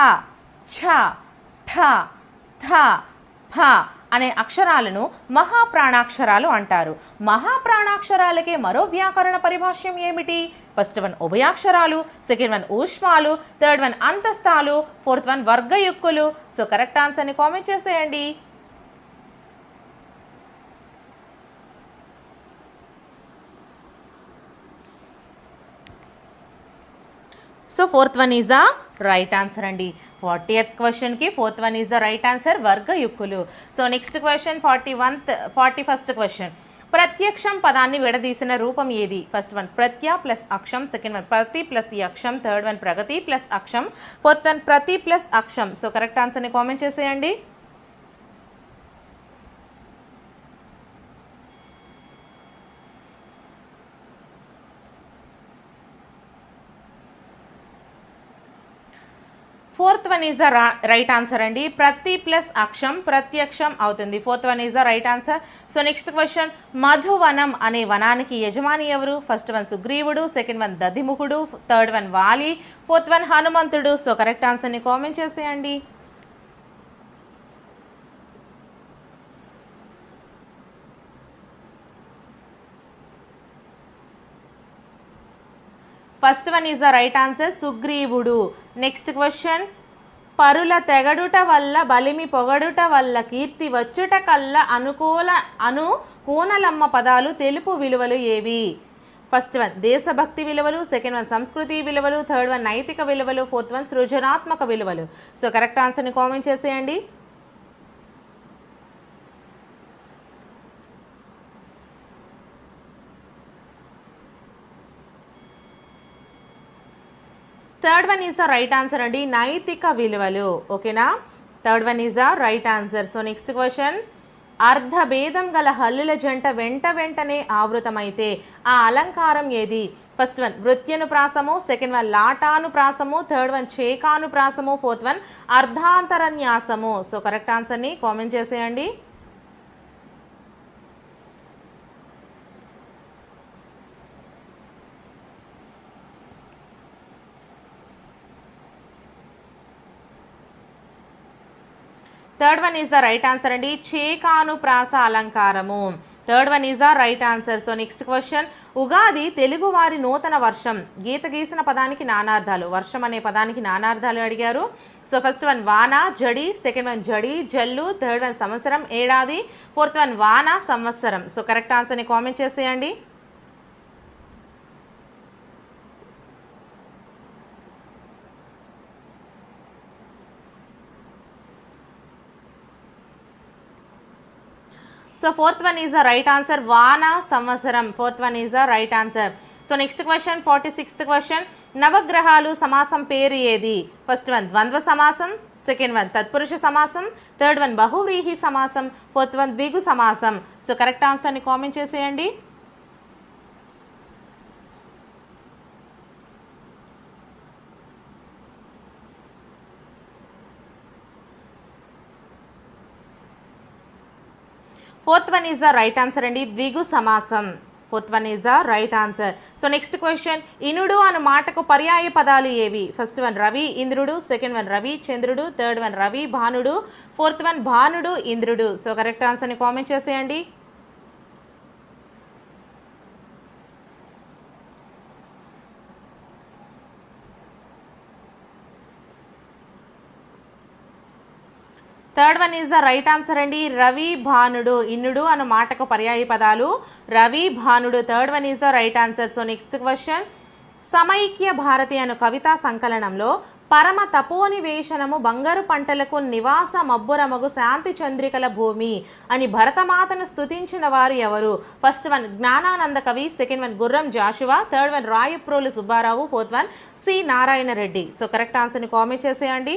ఛ ఠ థ ఫ అనే అక్షరాలను మహాప్రాణాక్షరాలు అంటారు. మహాప్రాణాక్షరాలకే మరో వ్యాకరణ పరిభాష్యం ఏమిటి? ఫస్ట్ వన్ ఉభయాక్షరాలు, సెకండ్ వన్ ఊష్మాలు, థర్డ్ వన్ అంతస్తాలు, ఫోర్త్ వన్ వర్గయుక్కులు. సో కరెక్ట్ ఆన్సర్ని కామెంట్ చేసేయండి. So fourth one is the right answer అండి. 40th క్వశ్చన్కి fourth one is the right answer, వర్గయుక్కులు. So next question, 41st question. ప్రత్యక్షం పదాన్ని విడదీసిన రూపం ఏది? ఫస్ట్ వన్ ప్రత్య ప్లస్ అక్షం, సెకండ్ వన్ ప్రతి ప్లస్ ఈ అక్షం, థర్డ్ వన్ ప్రగతి ప్లస్ అక్షం, ఫోర్త్ వన్ ప్రతి ప్లస్ అక్షం. సో కరెక్ట్ ఆన్సర్ని కామెంట్ చేసేయండి. Fourth one is the right answer అండి. ప్రతి ప్లస్ అక్షం ప్రత్యక్షం అవుతుంది. Fourth one is the right answer. So next question, మధువనం అనే వనానికి యజమాని ఎవరు? ఫస్ట్ వన్ సుగ్రీవుడు, సెకండ్ వన్ దధిముఖుడు, third one Vali, fourth one హనుమంతుడు. సో కరెక్ట్ ఆన్సర్ని కామెంట్ చేసేయండి. First one is the right answer, సుగ్రీవుడు. నెక్స్ట్ క్వశ్చన్, పరుల తెగడుట వల్ల బలిమి పొగడుట వల్ల కీర్తి వచ్చుట కల్లా అనుకోనలమ్మ పదాలు తెలుపు విలువలు ఏవి? ఫస్ట్ వన్ దేశభక్తి విలువలు, సెకండ్ వన్ సంస్కృతి విలువలు, థర్డ్ వన్ నైతిక విలువలు, ఫోర్త్ వన్ సృజనాత్మక విలువలు. సో కరెక్ట్ ఆన్సర్ని కామెంట్ చేసేయండి. Third one is the right answer అండి, నైతిక విలువలు. ఓకేనా? Third one is the right answer. So next question, అర్ధభేదం గల హల్లుల జంట వెంటనే ఆవృతమైతే ఆ అలంకారం ఏది? ఫస్ట్ వన్ వృత్యనుప్రాసము, సెకండ్ వన్ లాటానుప్రాసము, థర్డ్ వన్ చేకానుప్రాసము, ఫోర్త్ వన్ అర్ధాంతరన్యాసము. సో కరెక్ట్ ఆన్సర్ని కామెంట్ చేసేయండి. Third one is the right answer అండి, చేకానుప్రాస అలంకారము. Third one is the right answer. So next question, Ugadi Telugu వారి నూతన వర్షం. గీత గీసిన పదానికి నానార్థాలు. వర్షం అనే పదానికి నానార్థాలు అడిగారు. సో ఫస్ట్ వన్ వాన జడి, సెకండ్ వన్ జడి జల్లు, థర్డ్ వన్ సంవత్సరం ఏడాది, ఫోర్త్ వన్ వాన సంవత్సరం. సో కరెక్ట్ ఆన్సర్ని కామెంట్ చేసేయండి. So fourth one is the right answer, వాన సంవత్సరం. Fourth one is the right answer. So next question, 46th question. నవగ్రహాలు సమాసం పేరు ఏది? ఫస్ట్ వన్ ద్వంద్వ సమాసం, సెకండ్ వన్ తత్పురుష సమాసం, థర్డ్ వన్ బహువ్రీహి సమాసం, ఫోర్త్ వన్ ద్విగు సమాసం. సో కరెక్ట్ ఆన్సర్ని కామెంట్ చేసేయండి. Fourth one is the right answer అండి, ద్విగు సమాసం. Fourth one is the right answer. So next question, ఇనుడు అను మాటకు పర్యాయ పదాలు ఏవి? ఫస్ట్ వన్ రవి ఇంద్రుడు, సెకండ్ వన్ రవి చంద్రుడు, థర్డ్ వన్ రవి భానుడు, ఫోర్త్ వన్ భానుడు ఇంద్రుడు. సో కరెక్ట్ ఆన్సర్ని కామెంట్ చేసేయండి. Third one is the right answer అండి, రవి భానుడు. ఇన్నుడు అను మాటకు పర్యాయ పదాలు రవి భానుడు. Third one is the right answer. So next question, సమైక్య భారతి అను కవితా సంకలనంలో పరమ తపోనివేశనము బంగారు పంటలకు నివాస మబ్బురమగు శాంతి చంద్రికల భూమి అని భరతమాతను స్తుతించిన వారు ఎవరు? ఫస్ట్ వన్ జ్ఞానానంద కవి, second one Gurram Jashuva, third one Rayaprolu Subbarao, fourth one C Narayana Reddy. So correct ఆన్సర్ని కామెంట్ చేసేయండి.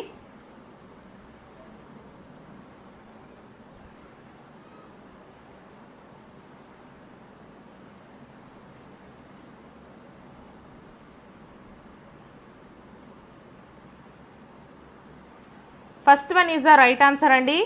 First one is the right answer అండి.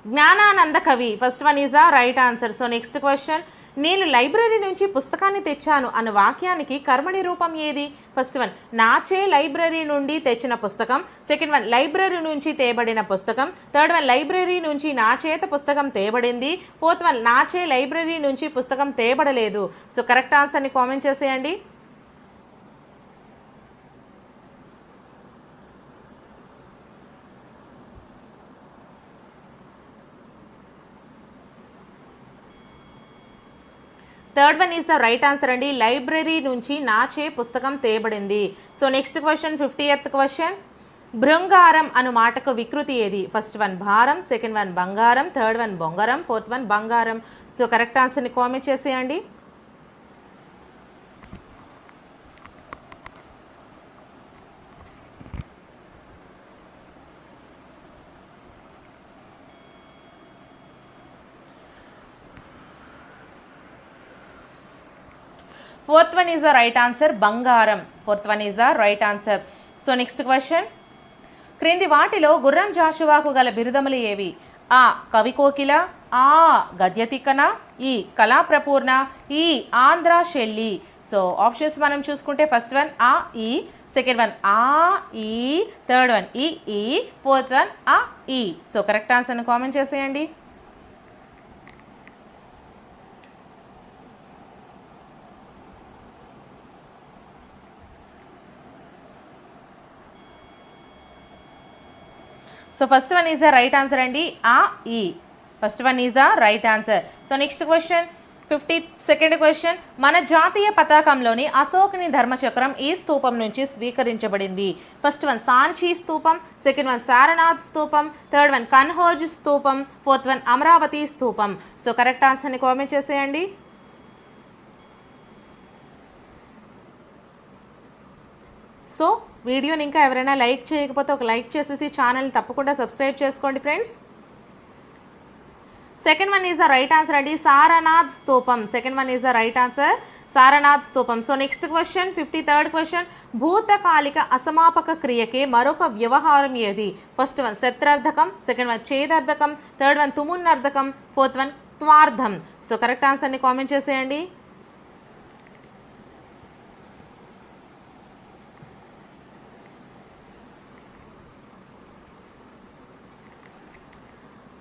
జ్ఞానానంద కవి first one is the right answer. So next question, నేను లైబ్రరీ నుంచి పుస్తకాన్ని తెచ్చాను అన్న వాక్యానికి కర్మణి రూపం ఏది? ఫస్ట్ వన్ నాచే లైబ్రరీ నుండి తెచ్చిన పుస్తకం, సెకండ్ వన్ లైబ్రరీ నుంచి తేబడిన పుస్తకం, థర్డ్ వన్ లైబ్రరీ నుంచి నా చేత పుస్తకం తేబడింది, ఫోర్త్ వన్ నాచే లైబ్రరీ నుంచి పుస్తకం తేబడలేదు. సో కరెక్ట్ ఆన్సర్ని కామెంట్ చేసేయండి. Third one is the right answer అండి. లైబ్రరీ నుంచి నాచే పుస్తకం తేబడింది. So next question 50th question, భృంగారం అను మాటకు వికృతి ఏది? ఫస్ట్ వన్ భారం, సెకండ్ వన్ బంగారం, థర్డ్ వన్ బొంగరం, ఫోర్త్ వన్ బంగారం. సో కరెక్ట్ ఆన్సర్ని కామెంట్ చేసేయండి. Fourth one is the right answer, బంగారం. Fourth one is the right answer. So next question, క్రింది వాటిలో గుర్రం జాషువాకు గల బిరుదములు ఏవి? ఆ కవి కోకిల, ఆ గద్యతిక్కన, ఈ కళాప్రపూర్ణ, ఈ ఆంధ్ర శెల్లి. సో ఆప్షన్స్ మనం చూసుకుంటే ఫస్ట్ వన్ ఆ ఈ, సెకండ్ వన్ ఆ ఈ, థర్డ్ వన్ ఈ, ఫోర్త్ వన్ ఆ ఈ. సో కరెక్ట్ ఆన్సర్ని కామెంట్ చేసేయండి. So first one is the right answer అండి, ఆ ఈ. First one is the right answer. So next question 52nd question, మన జాతీయ పతాకంలోని అశోకుని ధర్మచక్రం ఈ స్తూపం నుంచి స్వీకరించబడింది? ఫస్ట్ వన్ సాంచీ స్తూపం, సెకండ్ వన్ సారనాథ్ స్తూపం, థర్డ్ వన్ కన్హోజ్ స్తూపం, ఫోర్త్ వన్ అమరావతి స్తూపం. సో కరెక్ట్ ఆన్సర్ని కామెంట్ చేసేయండి. సో వీడియోని ఇంకా ఎవరైనా లైక్ చేయకపోతే ఒక లైక్ చేసేసి ఛానల్ని తప్పకుండా సబ్స్క్రైబ్ చేసుకోండి friends. Second one is the right answer అండి, సారనాథ్ స్తూపం. Second one is the right answer, Sarnath స్తూపం. So next question 53rd question, భూతకాలిక అసమాపక క్రియకే మరొక వ్యవహారం ఏది? ఫస్ట్ వన్ శత్రార్థకం, సెకండ్ వన్ ఛేదార్థకం, థర్డ్ వన్ తుమున్నర్థకం, ఫోర్త్ వన్ త్వార్థం. సో కరెక్ట్ ఆన్సర్ని కామెంట్ చేసేయండి.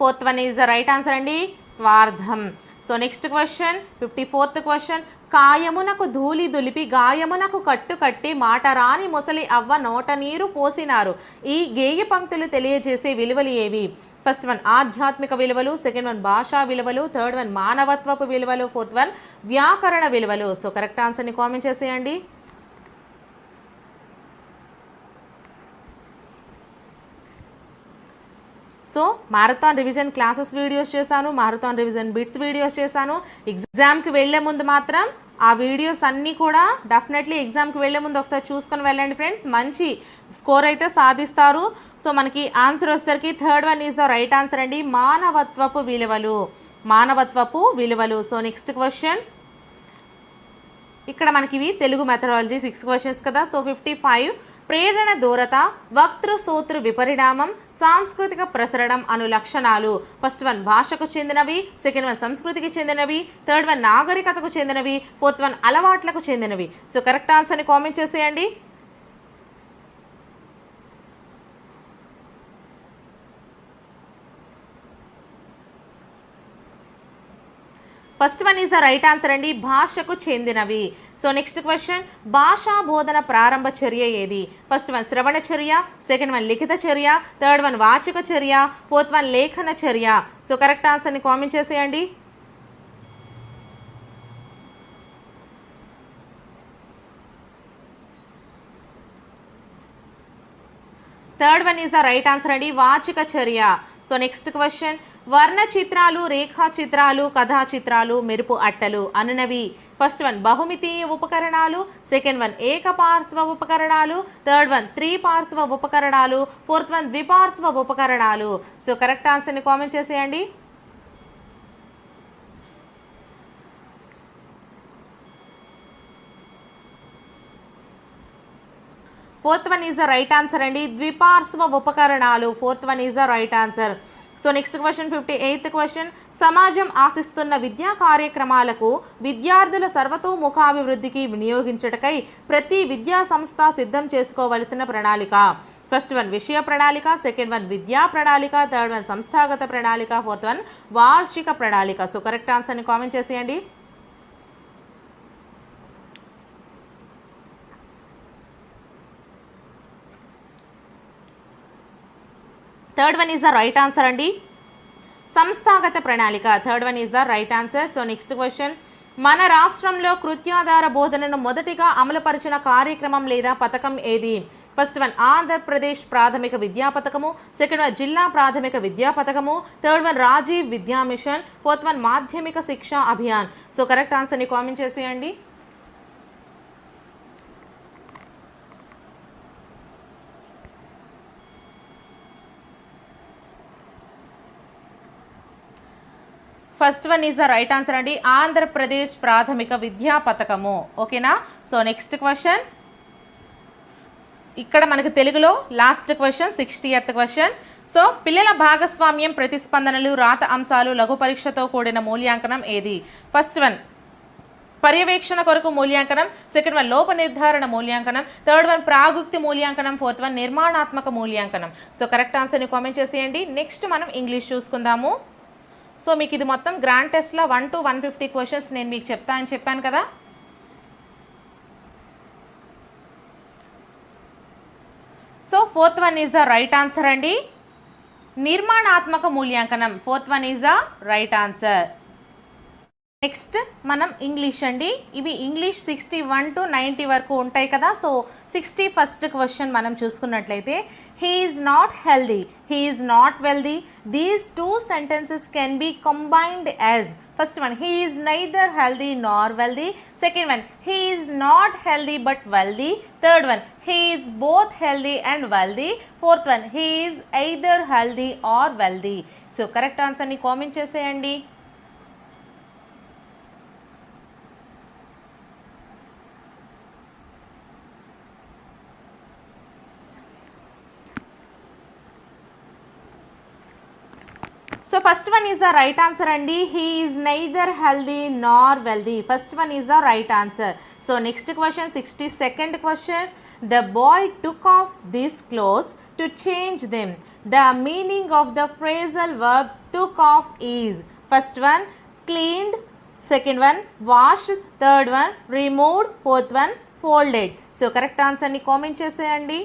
Fourth one is the right answer అండి, త్వార్థం. So next question 54th question, కాయమునకు ధూళి దులిపి గాయమునకు కట్టు కట్టి మాట రాని ముసలి అవ్వ నోట నీరు పోసినారు. ఈ గేయ పంక్తులు తెలియజేసే విలువలు ఏవి? ఫస్ట్ వన్ ఆధ్యాత్మిక విలువలు, సెకండ్ వన్ భాషా విలువలు, థర్డ్ వన్ మానవత్వపు విలువలు, ఫోర్త్ వన్ వ్యాకరణ విలువలు. సో కరెక్ట్ ఆన్సర్ని కామెంట్ చేసేయండి. So marathon revision classes videos చేశాను, మారథాన్ రివిజన్ బిట్స్ వీడియోస్ చేశాను. ఎగ్జామ్కి వెళ్ళే ముందు మాత్రం ఆ వీడియోస్ అన్నీ కూడా డెఫినెట్లీ ఎగ్జామ్కి వెళ్ళే ముందు ఒకసారి చూసుకొని వెళ్ళండి ఫ్రెండ్స్, మంచి స్కోర్ అయితే సాధిస్తారు. సో మనకి ఆన్సర్ వచ్చేసరికి third one is the right answer అండి, మానవత్వపు విలువలు. మానవత్వపు విలువలు. సో నెక్స్ట్ క్వశ్చన్, ఇక్కడ మనకి ఇవి తెలుగు మెథడాలజీ 6 క్వశ్చన్స్ కదా. సో 55, ప్రేరణ దూరత, వక్తృ సూత్ర విపరిణామం, సాంస్కృతిక ప్రసరణం అను లక్షణాలు. ఫస్ట్ వన్ భాషకు చెందినవి, సెకండ్ వన్ సంస్కృతికి చెందినవి, థర్డ్ వన్ నాగరికతకు చెందినవి, ఫోర్త్ వన్ అలవాట్లకు చెందినవి. సో కరెక్ట్ ఆన్సర్ని కామెంట్ చేసేయండి. First one is the right answer అండి, భాషకు చెందినవి. సో నెక్స్ట్ క్వశ్చన్, భాషా బోధన ప్రారంభ చర్య ఏది? ఫస్ట్ వన్ శ్రవణ చర్య, సెకండ్ వన్ లిఖిత చర్య, థర్డ్ వన్ వాచిక చర్య, ఫోర్త్ వన్ లేఖన చర్య. సో కరెక్ట్ ఆన్సర్ని కామెంట్ చేసేయండి. Third one is the right answer అండి, వాచిక చర్య. సో నెక్స్ట్ క్వశ్చన్, వర్ణ చిత్రాలు, రేఖా చిత్రాలు, కథా చిత్రాలు, మెరుపు అట్టలు అనునవి. ఫస్ట్ వన్ బహుమితీయ ఉపకరణాలు, సెకండ్ వన్ ఏకపార్శ్వ ఉపకరణాలు, థర్డ్ వన్ త్రిపార్శ్వ ఉపకరణాలు, ఫోర్త్ వన్ ద్విపార్శ్వ ఉపకరణాలు. సో కరెక్ట్ ఆన్సర్ని కామెంట్ చేసేయండి. Fourth one is the right answer అండి, ద్విపార్శ్వ ఉపకరణాలు. Fourth one is the right answer. So next question, 58th question, సమాజం ఆశిస్తున్న విద్యా కార్యక్రమాలకు విద్యార్థుల సర్వతోముఖాభివృద్ధికి వినియోగించుటకై ప్రతి విద్యా సంస్థ సిద్ధం చేసుకోవలసిన ప్రణాళిక. ఫస్ట్ వన్ విషయ ప్రణాళిక, సెకండ్ వన్ విద్యా ప్రణాళిక, థర్డ్ వన్ సంస్థాగత ప్రణాళిక, ఫోర్త్ వన్ వార్షిక ప్రణాళిక. సో కరెక్ట్ ఆన్సర్ని కామెంట్ చేసేయండి. Third one is the right answer అండి, సంస్థాగత ప్రణాళిక. Third one is the right answer. So next question, మన రాష్ట్రంలో కృత్యాధార బోధనను మొదటిగా అమలుపరిచిన కార్యక్రమం లేదా పథకం ఏది? ఫస్ట్ వన్ ఆంధ్రప్రదేశ్ ప్రాథమిక విద్యా పథకము, సెకండ్ వన్ జిల్లా ప్రాథమిక విద్యా పథకము, థర్డ్ వన్ రాజీవ్ విద్యా మిషన్, ఫోర్త్ వన్ మాధ్యమిక శిక్షా అభియాన్. సో కరెక్ట్ ఆన్సర్ని కామెంట్ చేసేయండి. First one is the right answer అండి, ఆంధ్రప్రదేశ్ ప్రాథమిక విద్యా పథకము. ఓకేనా? సో నెక్స్ట్ క్వశ్చన్, ఇక్కడ మనకు తెలుగులో last question, 60th question. So పిల్లల భాగస్వామ్యం, ప్రతిస్పందనలు, రాత అంశాలు, లఘు పరీక్షతో కూడిన మూల్యాంకనం ఏది? ఫస్ట్ వన్ పర్యవేక్షణ కొరకు మూల్యాంకనం, సెకండ్ వన్ లోప నిర్ధారణ మూల్యాంకనం, థర్డ్ వన్ ప్రాగుక్తి మూల్యాంకనం, ఫోర్త్ వన్ నిర్మాణాత్మక మూల్యాంకనం. సో కరెక్ట్ ఆన్సర్ని కామెంట్ చేసేయండి. నెక్స్ట్ మనం ఇంగ్లీష్ చూసుకుందాము. సో మీకు ఇది మొత్తం గ్రాండ్ టెస్ట్లో 1 to 150 క్వశ్చన్స్ నేను మీకు చెప్తానని చెప్పాను కదా. So fourth one is the right answer అండి, నిర్మాణాత్మక మూల్యాంకనం. Fourth one is the right answer. Next మనం ఇంగ్లీష్ అండి. ఇవి ఇంగ్లీష్ 61 to 90 వరకు ఉంటాయి కదా. సో 61st క్వశ్చన్ మనం చూసుకున్నట్లయితే, he is not healthy, he is not wealthy. These two sentences can be combined as, first one, he is neither healthy nor wealthy. Second one, he is not healthy but wealthy. Third one, he is both healthy and wealthy. Fourth one, he is either healthy or wealthy. So correct answer ni comment చేసేయండి. So first one is the right answer andi, he is neither healthy nor wealthy. First one is the right answer. So next question, 62nd question, the boy took off these clothes to change them. The meaning of the phrasal verb took off is, first one cleaned, second one washed, third one removed, fourth one folded. So correct answer ni comment చేసేయండి.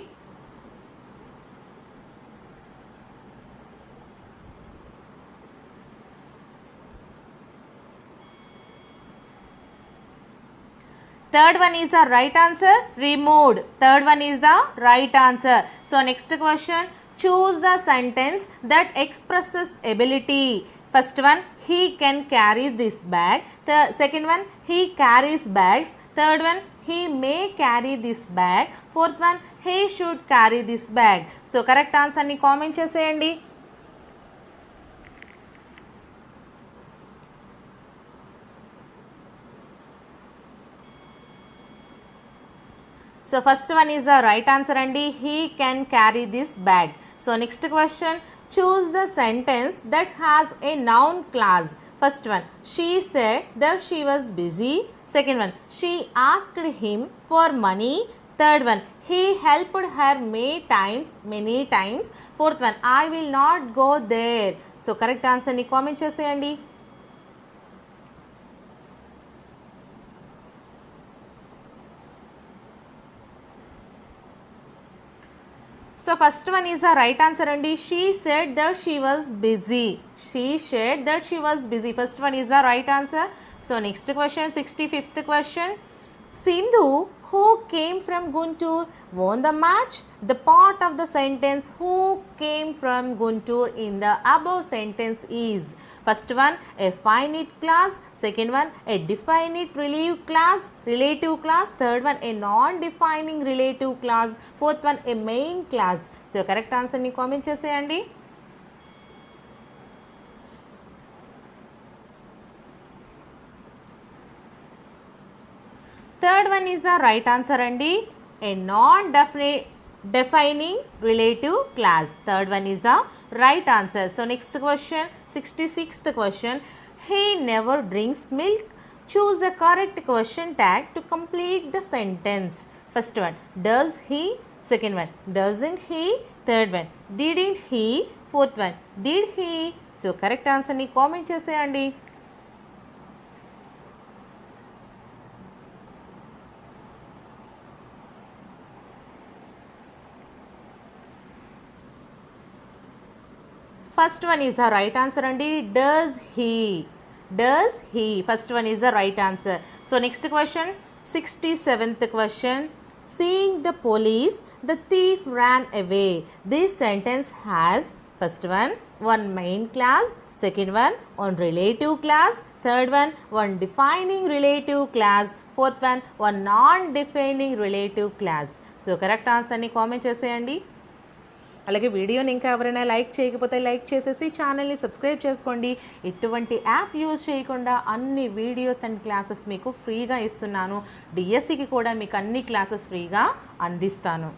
Third one is the right answer, removed. Third one is the right answer. So next question, choose the sentence that expresses ability. First one, he can carry this bag. The second one, he carries bags. Third one, he may carry this bag. Fourth one, he should carry this bag. So correct answer ni comment చేసేయండి. So first one is the right answer andi, he can carry this bag. So next question, choose the sentence that has a noun clause. First one, she said that she was busy. Second one, she asked him for money. Third one, he helped her many times. Fourth one, I will not go there. So correct answer ni comment చేసేయండి. So first one is the right answer andi, she said that she was busy. She said that she was busy. First one is the right answer. So next question, 65th question, Sindhu, who came from Guntur won the match. The part of the sentence who came from Guntur in the above sentence is, first one a finite class, second one a definite relative class, third one a non-defining relative class, fourth one a main class. So correct answer ni comment చేసేయండి. Third one is the right answer andi, a non-defining relative class. Third one is the right answer. So next question, 66th question. He never drinks milk. Choose the correct question tag to complete the sentence. First one, does he? Second one, doesn't he? Third one, didn't he? Fourth one, did he? So correct answer ni comment చేసేయండి. First one is the right answer andi, does he. Does he, first one is the right answer. So next question, 67th question. Seeing the police, the thief ran away. This sentence has, first one main class, second one relative class, third one defining relative class, fourth one non-defining relative class. So correct answer ni comment చేసేయండి. అలాగే వీడియోని ఇంకా ఎవరైనా like చేయకపోతే like చేసేసి ఛానల్ని subscribe చేసుకోండి. ఎటువంటి యాప్ యూజ్ చేయకుండా అన్ని వీడియోస్ అండ్ క్లాసెస్ మీకు ఫ్రీగా ఇస్తున్నాను. డిఎస్సికి కూడా మీకు అన్ని క్లాసెస్ ఫ్రీగా అందిస్తాను.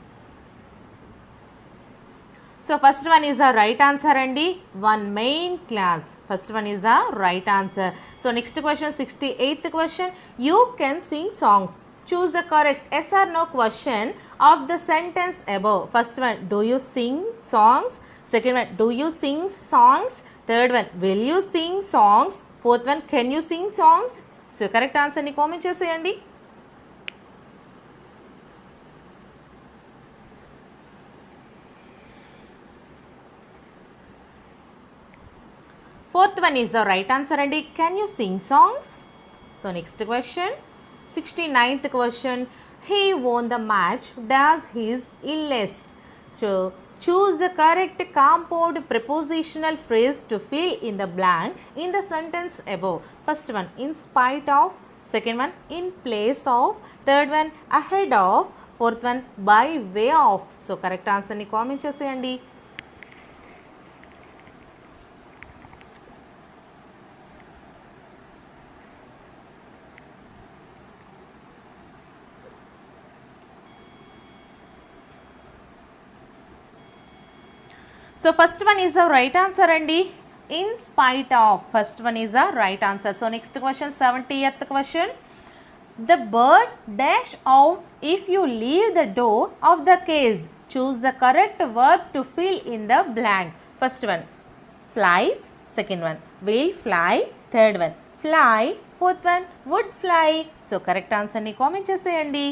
So first one is the right answer అండి, one main class. First one is the right answer. So next question, 68th question. You can sing songs. Choose the correct yes or no question of the sentence above. First one, do you sing songs? Second one, do you sing songs? Third one, will you sing songs? Fourth one, can you sing songs? So correct answer ni comment చేసేయండి. Fourth one is the right answer అండి, can you sing songs? So next question, 69th question. He won the match. Does his illness? So choose the correct compound prepositional phrase to fill in the blank in the sentence above. First one, in spite of. Second one, in place of. Third one, ahead of. Fourth one, by way of. So correct answer ni comment చేసేయండి. So first one is the right answer andi, in spite of. First one is the right answer. So next question, 70th question. The bird dash out if you leave the door of the cage. Choose the correct verb to fill in the blank. First one, flies. Second one, will fly. Third one, fly. Fourth one, would fly. So correct answer ni comment చేసేయండి.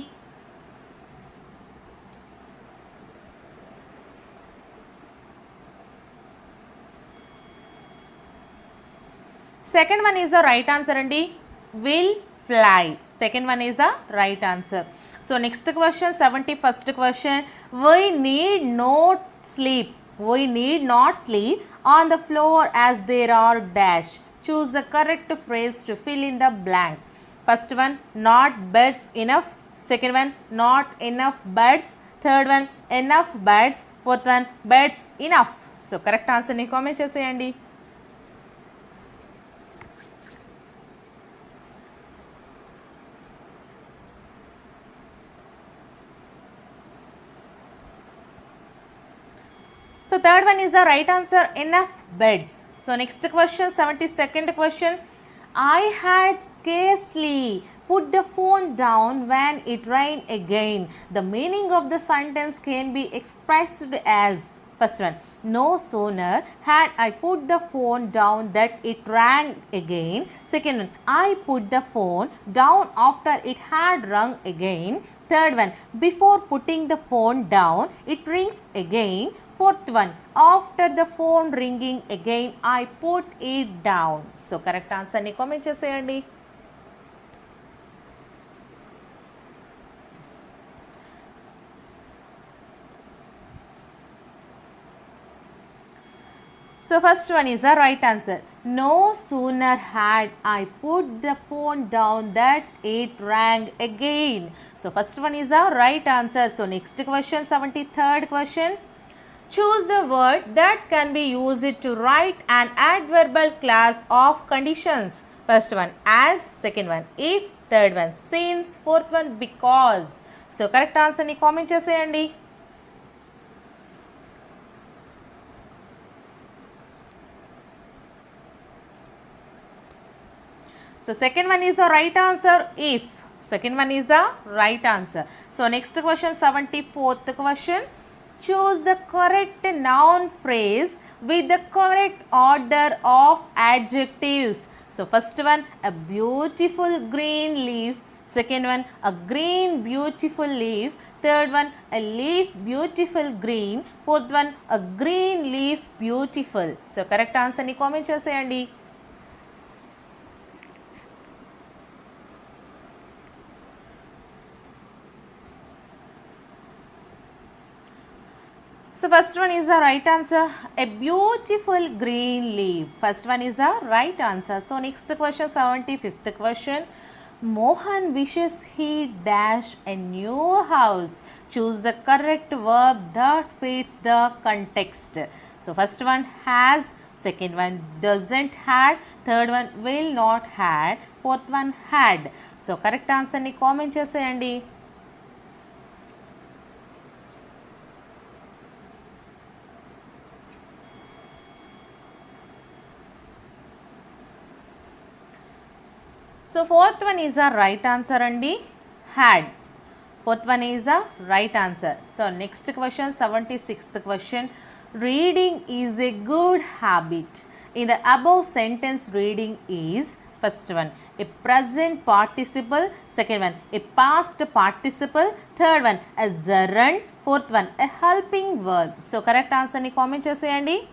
Second one is the right answer andi, will fly. Second one is the right answer. So next question, 71st question. We need not sleep. We need not sleep on the floor as there are dash. Choose the correct phrase to fill in the blank. First one, not beds enough. Second one, not enough beds. Third one, enough beds. Fourth one, beds enough. So correct answer ni comment చేసేయండి. So third one is the right answer, enough beds. So next question, 72nd question. I had scarcely put the phone down when it rang again. The meaning of the sentence can be expressed as, first one, no sooner had I put the phone down that it rang again. Second one, I put the phone down after it had rung again. Third one, before putting the phone down it rings again. Fourth one, after the phone ringing again I put it down. So correct answer ni comment చేసేయండి. So first one is the right answer. No sooner had I put the phone down that it rang again. So first one is the right answer. So next question, 73rd question. Choose the word that can be used to write an adverbial class of conditions. First one as, second one if, third one since, fourth one because. So correct answer ni comment cheseyandi. So second one is the right answer if. Second one is the right answer. So next question, 74th question. Choose the correct noun phrase with the correct order of adjectives. So first one, a beautiful green leaf. Second one, a green beautiful leaf. Third one, a leaf beautiful green. Fourth one, a green leaf beautiful. So correct answer ni comment cheseyandi. So first one is the right answer, a beautiful green leaf. First one is the right answer. So next question, 75th question. Mohan wishes he dash a new house. Choose the correct verb that fits the context. So first one has, second one doesn't had, third one will not had, fourth one had. So correct answer ni comment cheseyandi. So fourth one is the right answer andi, had. Fourth one is the right answer. So next question, 76th question. Reading is a good habit. In the above sentence, reading is, first one a present participle, second one a past participle, third one a gerund, fourth one a helping verb. So correct answer ni comment cheseyandi.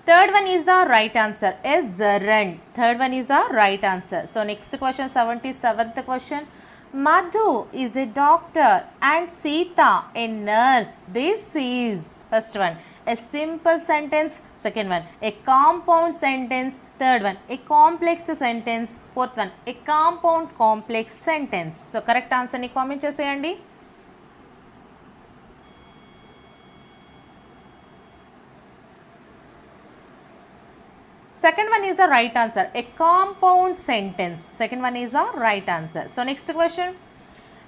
Third one is the right answer, a gerund. Third one is the right answer. So next question, 77th question. Madhu is a doctor and Sita a nurse. This is, first one a simple sentence, second one a compound sentence, third one a complex sentence, fourth one a compound complex sentence. So correct answer ni comment cheseyandi. Second one is the right answer, a compound sentence. Second one is the right answer. So next question.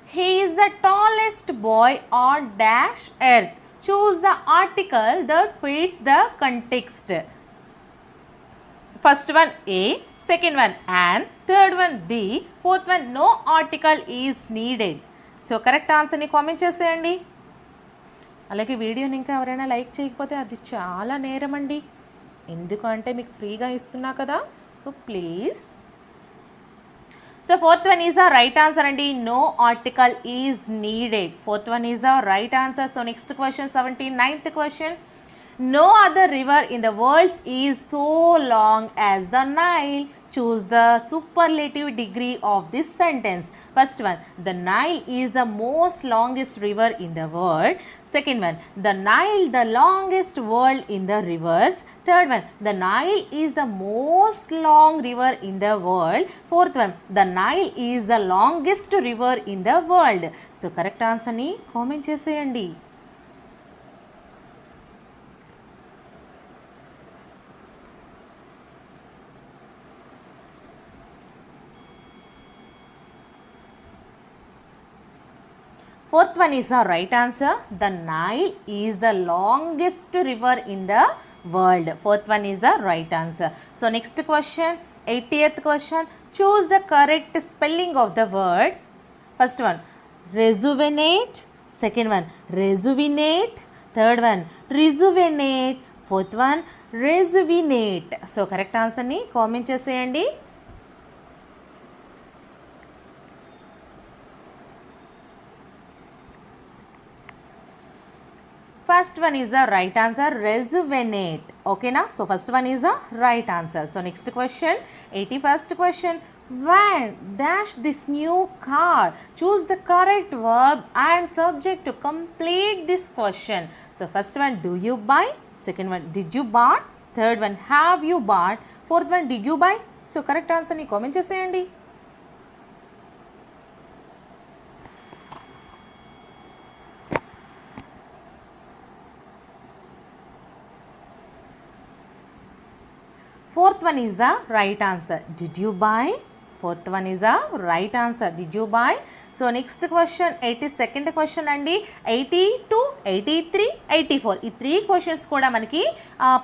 He is the tallest boy on dash earth. Choose the article that fits the context. First one a, second one an, third one the, fourth one no article is needed. So correct answer ni comment cheseyandi. అలాగే వీడియోని ఇంకా ఎవరైనా like చేయకపోతే అది చాలా నేరం అండి. ఎందుకంటే మీకు ఫ్రీగా ఇస్తున్నా కదా. So please. So fourth one is the right answer అండి, no article is needed. Fourth one is the right answer. So next question, 79th question. No other river in the world is so long as the Nile. Choose the superlative degree of this sentence. First one, the Nile is the most longest river in the world. Second one, the Nile the longest world in the rivers. Third one, the Nile is the most long river in the world. Fourth one, the Nile is the longest river in the world. So correct answer ni comment cheseyandi. Fourth one is the right answer. The Nile is the longest river in the world. Fourth one is the right answer. So next question, 80th question. Choose the correct spelling of the word. First one, rejuvenate. Second one, rejuvenate. Third one, rejuvenate. Fourth one, rejuvenate. So correct answer ni comment cheseyandi. First one is the right answer, rejuvenate. Okay na? So first one is the right answer. So next question, 81st question. When dash this new car? Choose the correct verb and subject to complete this question. So first one, do you buy? Second one, did you bought? Third one, have you bought? Fourth one, did you buy? So correct answer ni comment cheseyandi. Fourth one is the right answer. Did you buy? Fourth one is the right answer. Did you buy? So next question, 82nd question అండి. 82, 83, 84 ఈ 3 questions కూడా మనకి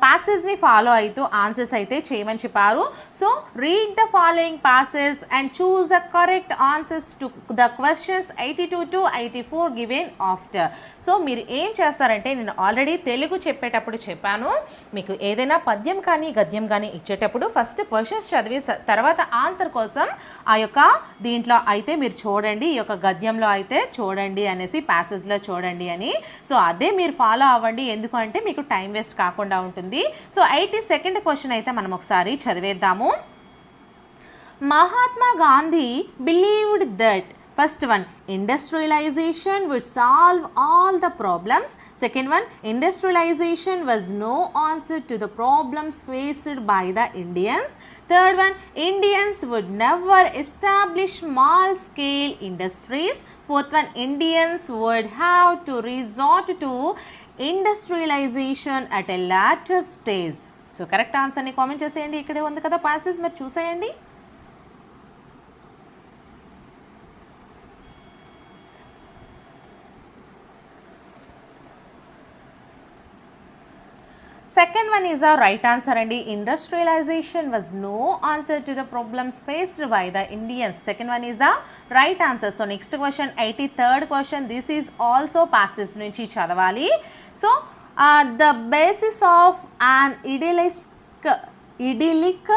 ప్యాసేజ్ని follow అవుతూ answers అయితే చేయమని చెప్పారు. So read the following passage and choose the correct answers to the questions 82 to 84 given after. So మీరు ఏం చేస్తారంటే, నేను ఆల్రెడీ తెలుగు చెప్పేటప్పుడు చెప్పాను, మీకు ఏదైనా పద్యం కానీ గద్యం కానీ ఇచ్చేటప్పుడు ఫస్ట్ క్వశ్చన్స్ చదివి తర్వాత ఆన్సర్ కోసం ఆ యొక్క దీంట్లో అయితే మీరు చూడండి, ఈ యొక్క గద్యంలో అయితే చూడండి అనేసి, ప్యాసేజ్లో చూడండి అని. సో అదే మీరు ఫాలో అవ్వండి, ఎందుకంటే మీకు టైం వేస్ట్ కాకుండా ఉంటుంది. సో 82nd క్వశ్చన్ అయితే మనం ఒకసారి చదివేద్దాము. Mahatma Gandhi believed that first one, industrialization would solve all the problems. Second one, industrialization was no answer to the problems faced by the Indians. Third one, Indians would never establish small scale industries. Fourth one, Indians would have to resort to industrialization at a later stage. So correct answer ni comment cheseyandi. ikkade undi kada passage మరి చూసేయండి. Second one is the right answer and industrialization was no answer to the problems faced by the Indians. Second one is the right answer. So next question, 83rd question. This is also passage nunchi chadavali. So the basis of an idyllic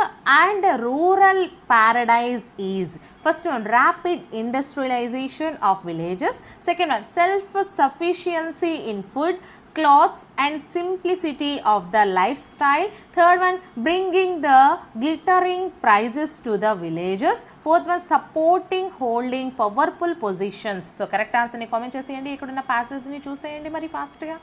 and rural paradise is, first one, rapid industrialization of villages. Second one, self-sufficiency in food, clothes and simplicity of the lifestyle. Third one, bringing the glittering prizes to the villagers. Fourth one, supporting holding powerful positions. So correct answer ni comment cheseyandi. ikkada unna passage ni chuseyandi mari fast ga.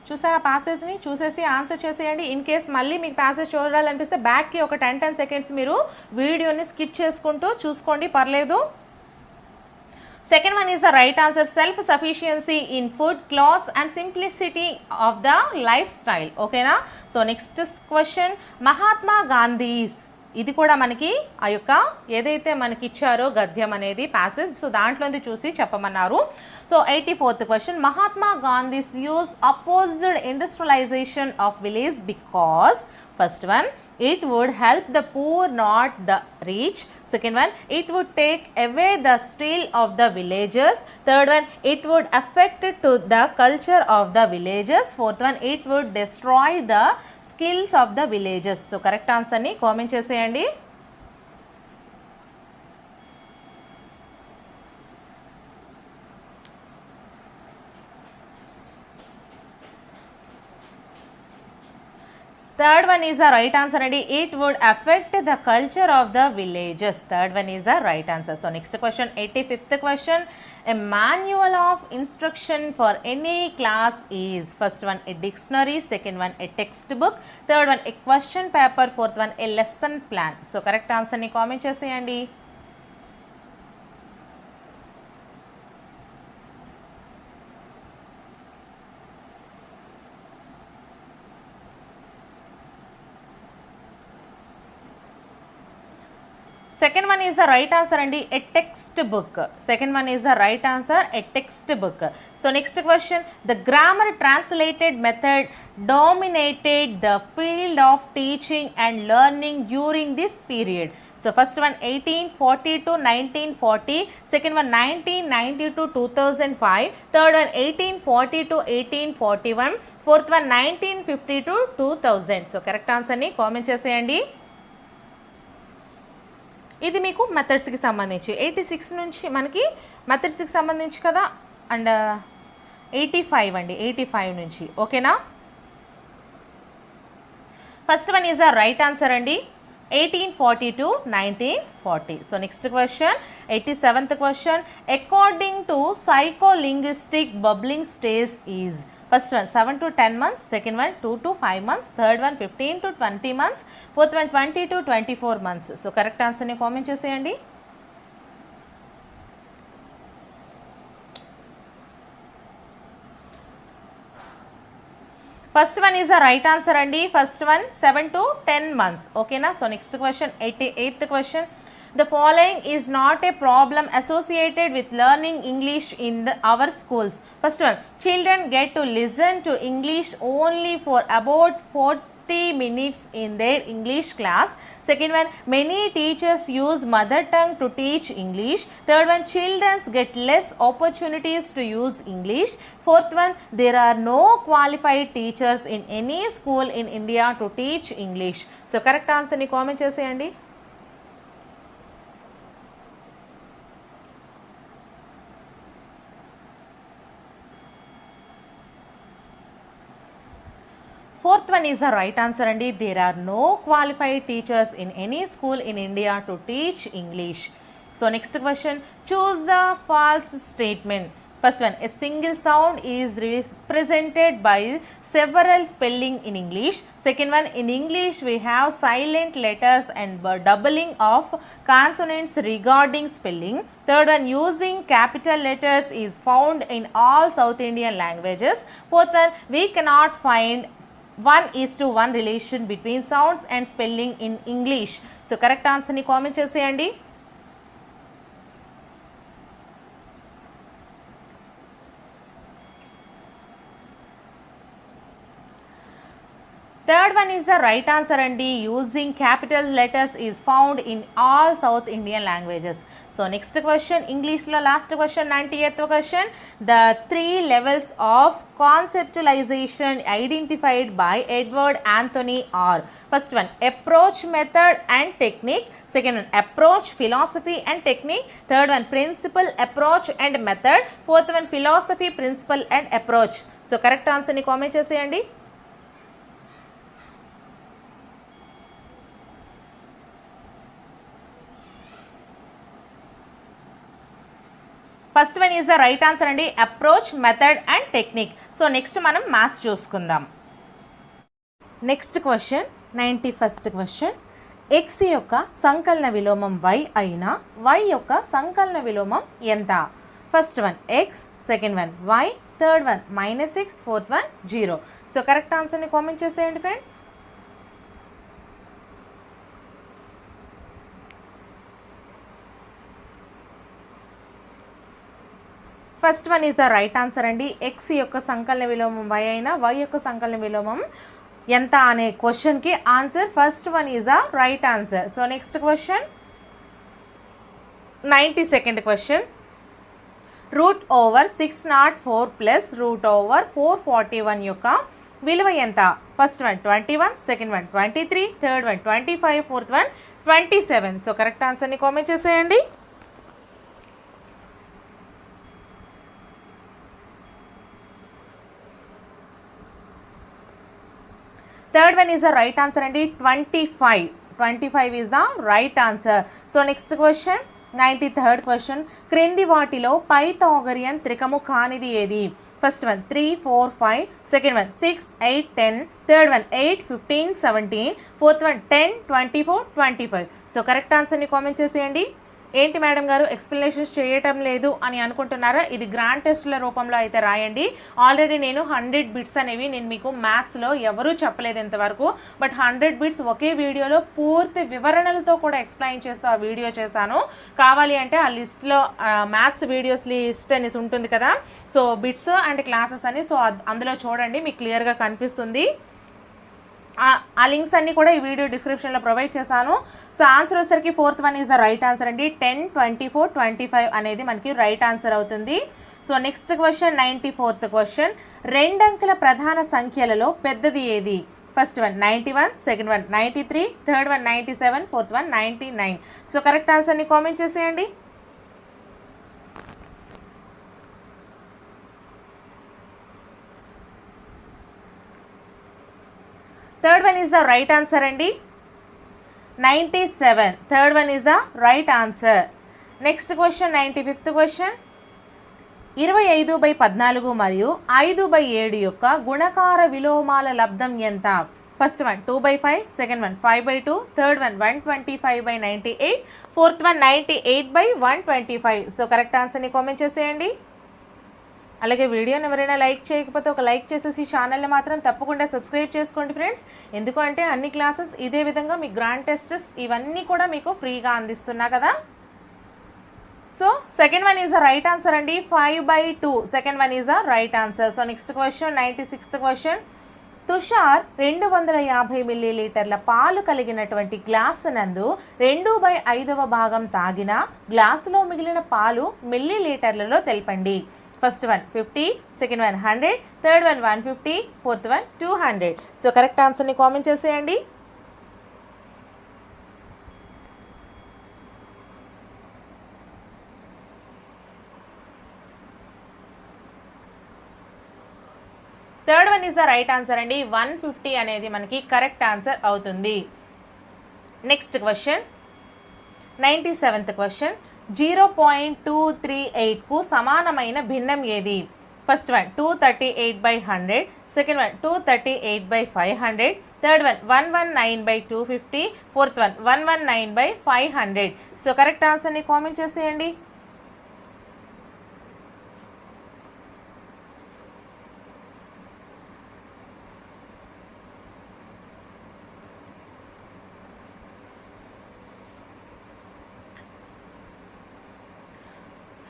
చూసారా ప్యాసేజ్ని? చూసేసి answer చేసేయండి. In case మళ్ళీ మీకు passage చూడాలనిపిస్తే బ్యాక్కి ఒక 10 seconds మీరు వీడియోని skip చేసుకుంటూ చూసుకోండి, పర్లేదు. Second one is the right answer, self-sufficiency in food, clothes and simplicity of the lifestyle. ఓకేనా? So next question, Mahatma Gandhi's, ఇది కూడా మనకి ఆ యొక్క ఏదైతే మనకి ఇచ్చారో గద్యం అనేది ప్యాసేజ్, సో దాంట్లోంది చూసి చెప్పమన్నారు. So 84th question, Mahatma Gandhi's views opposed industrialisation of village because, first one, it would help the poor not the rich. Second one, it would take away the skill of the villagers. Third one, it would affect to the culture of the villagers. Fourth one, it would destroy the skills of the villagers. So correct answer ni comment cheseyandi. Third one is the right answer and it would affect the culture of the villages. Third one is the right answer. So next question, 85th question, a manual of instruction for any class is, first one, a dictionary. Second one, a textbook. Third one, a question paper. Fourth one, a lesson plan. So correct answer ni comment cheseyandi. Second one is the right answer and a textbook. Second one is the right answer, a textbook. So next question, the grammar translated method dominated the field of teaching and learning during this period. So first one, 1840 to 1940. Second one, 1990 to 2005. Third one, 1840 to 1841. Fourth one, 1950 to 2000. So correct answer ni comment cheseyandi. ఇది మీకు మెథడ్స్కి సంబంధించి 86 నుంచి మనకి మెథడ్స్కి సంబంధించి కదా, and 85 అండి, 85 నుంచి. ఓకేనా. First one is the right answer అండి, 1840 to 1940. So next question, 87th question. According to psycholinguistic bubbling stage is, first one 7 to 10 months, second one 2 to 5 months, third one 15 to 20 months, fourth one 20 to 24 months. So correct answer ni comment cheseyandi. First one is the right answer andi. First one 7 to 10 months. Okay na. So next question, 88th question. The following is not a problem associated with learning English in our schools. First one, children get to listen to English only for about 40 minutes in their English class. Second one, many teachers use mother tongue to teach English. Third one, children get less opportunities to use English. Fourth one, there are no qualified teachers in any school in India to teach English. So correct answer ni comment cheseyandi. Fourth one is the right answer andi. There are no qualified teachers in any school in India to teach English. So next question, choose the false statement. First one, a single sound is represented by several spelling in English. Second one, in English we have silent letters and doubling of consonants regarding spelling. Third one, using capital letters is found in all South Indian languages. Fourth one, we cannot find 1:1 relation between sounds and spelling in English. So correct answer ni comment cheseyandi. Third one is the right answer andi. Using capital letters is found in all South Indian languages. So next question, English lo last question, 90th question. The 3 levels of conceptualization identified by Edward Anthony are, first one, approach, method and technique. Second one, approach, philosophy and technique. Third one, principle, approach and method. Fourth one, philosophy, principle and approach. So correct answer ni comment cheseyandi. First one is the right answer అండి, approach, method and technique. So next మనం maths చూసుకుందాం. Next question, 91st question. X యొక్క సంకలన విలోమం y అయినా y యొక్క సంకలన విలోమం ఎంత? First one X, second one y, third one -6, fourth one 0. So correct ఆన్సర్ని కామెంట్ చేసేయండి friends. First one is the right answer అండి. ఎక్స్ యొక్క సంకలన విలోమం y అయినా y యొక్క సంకలన విలోమం ఎంత అనే క్వశ్చన్కి answer first one is the right answer. So next question, 92nd question. √604 plus √441 యొక్క విలువ ఎంత? First one 21, second one 23, third one 25, fourth one 27. So correct ఆన్సర్ని కామెంట్ చేసేయండి. Third one is the right answer అండి, 25. 25 is the right answer. So next question, 93rd question. క్రింది వాటిలో Pythagorean త్రికము కానిది ఏది? First one 3, 4, 5, second one 6, 8, 10, third one 8, 15, 17, fourth one 10, 24, 25. So correct ఆన్సర్ని comment చేసేయండి. ఏంటి మేడం గారు ఎక్స్ప్లెనేషన్స్ చేయటం లేదు అని అనుకుంటున్నారా? ఇది గ్రాండ్ టెస్ట్ల రూపంలో అయితే రాయండి. ఆల్రెడీ నేను 100 బిట్స్ అనేవి నేను మీకు మ్యాథ్స్లో ఎవరూ చెప్పలేదు ఇంతవరకు, బట్ 100 బిట్స్ ఒకే వీడియోలో పూర్తి వివరణలతో కూడా ఎక్స్ప్లెయిన్ చేస్తూ ఆ వీడియో చేశాను. కావాలి అంటే ఆ లిస్ట్లో మ్యాథ్స్ వీడియోస్ లిస్ట్ అనేసి ఉంటుంది కదా, సో బిట్స్ అండ్ క్లాసెస్ అని, సో అందులో చూడండి మీకు క్లియర్గా కనిపిస్తుంది. ఆ లింక్స్ అన్నీ కూడా ఈ వీడియో డిస్క్రిప్షన్లో ప్రొవైడ్ చేశాను. సో ఆన్సర్ వచ్చేసరికి fourth one is the right answer అండి. 10, 24, 25 అనేది మనకి రైట్ ఆన్సర్ అవుతుంది. So next question, 94th question. రెండంకెల ప్రధాన సంఖ్యలలో పెద్దది ఏది? First one 91, second one 93, third one 97, fourth one 99. So correct ఆన్సర్ని కామెంట్ చేసేయండి. Third one is the right answer అండి. 97, third one is the right answer. Next question 95th question. 25/14 మరియు 5/7 యొక్క గుణకార విలోమాల లబ్ధం ఎంత? First one 2/5, second one 5/2, third one 125/98, fourth one 98/125. So correct ఆన్సర్ని comment చేసేయండి. అలాగే వీడియోని ఎవరైనా లైక్ చేయకపోతే ఒక లైక్ చేసేసి ఛానల్ని మాత్రం తప్పకుండా సబ్స్క్రైబ్ చేసుకోండి ఫ్రెండ్స్. ఎందుకంటే అన్ని క్లాసెస్ ఇదే విధంగా మీ గ్రాండ్ టెస్ట్స్ ఇవన్నీ కూడా మీకు ఫ్రీగా అందిస్తున్నా కదా. So second one is the right answer అండి. 5/2, second one is the right answer. So next question 96th question. Tushar 250 మిల్లీలీటర్ల పాలు కలిగినటువంటి గ్లాసు నందు 2/5వ భాగం తాగిన గ్లాసులో మిగిలిన పాలు మిల్లీలీటర్లలో తెలపండి. First one 50, second one 100, third one 150, fourth one 200. So correct ఆన్సర్ని కామెంట్ చేసేయండి. Third one is the right answer అండి. 150 అనేది మనకి కరెక్ట్ ఆన్సర్ అవుతుంది. Next question 97th question. 0.238కు సమానమైన భిన్నం ఏది? First one 238/100, second one 238/500, third one 119/250, fourth one 119/500. So correct ఆన్సర్ని కామెంట్ చేసేయండి.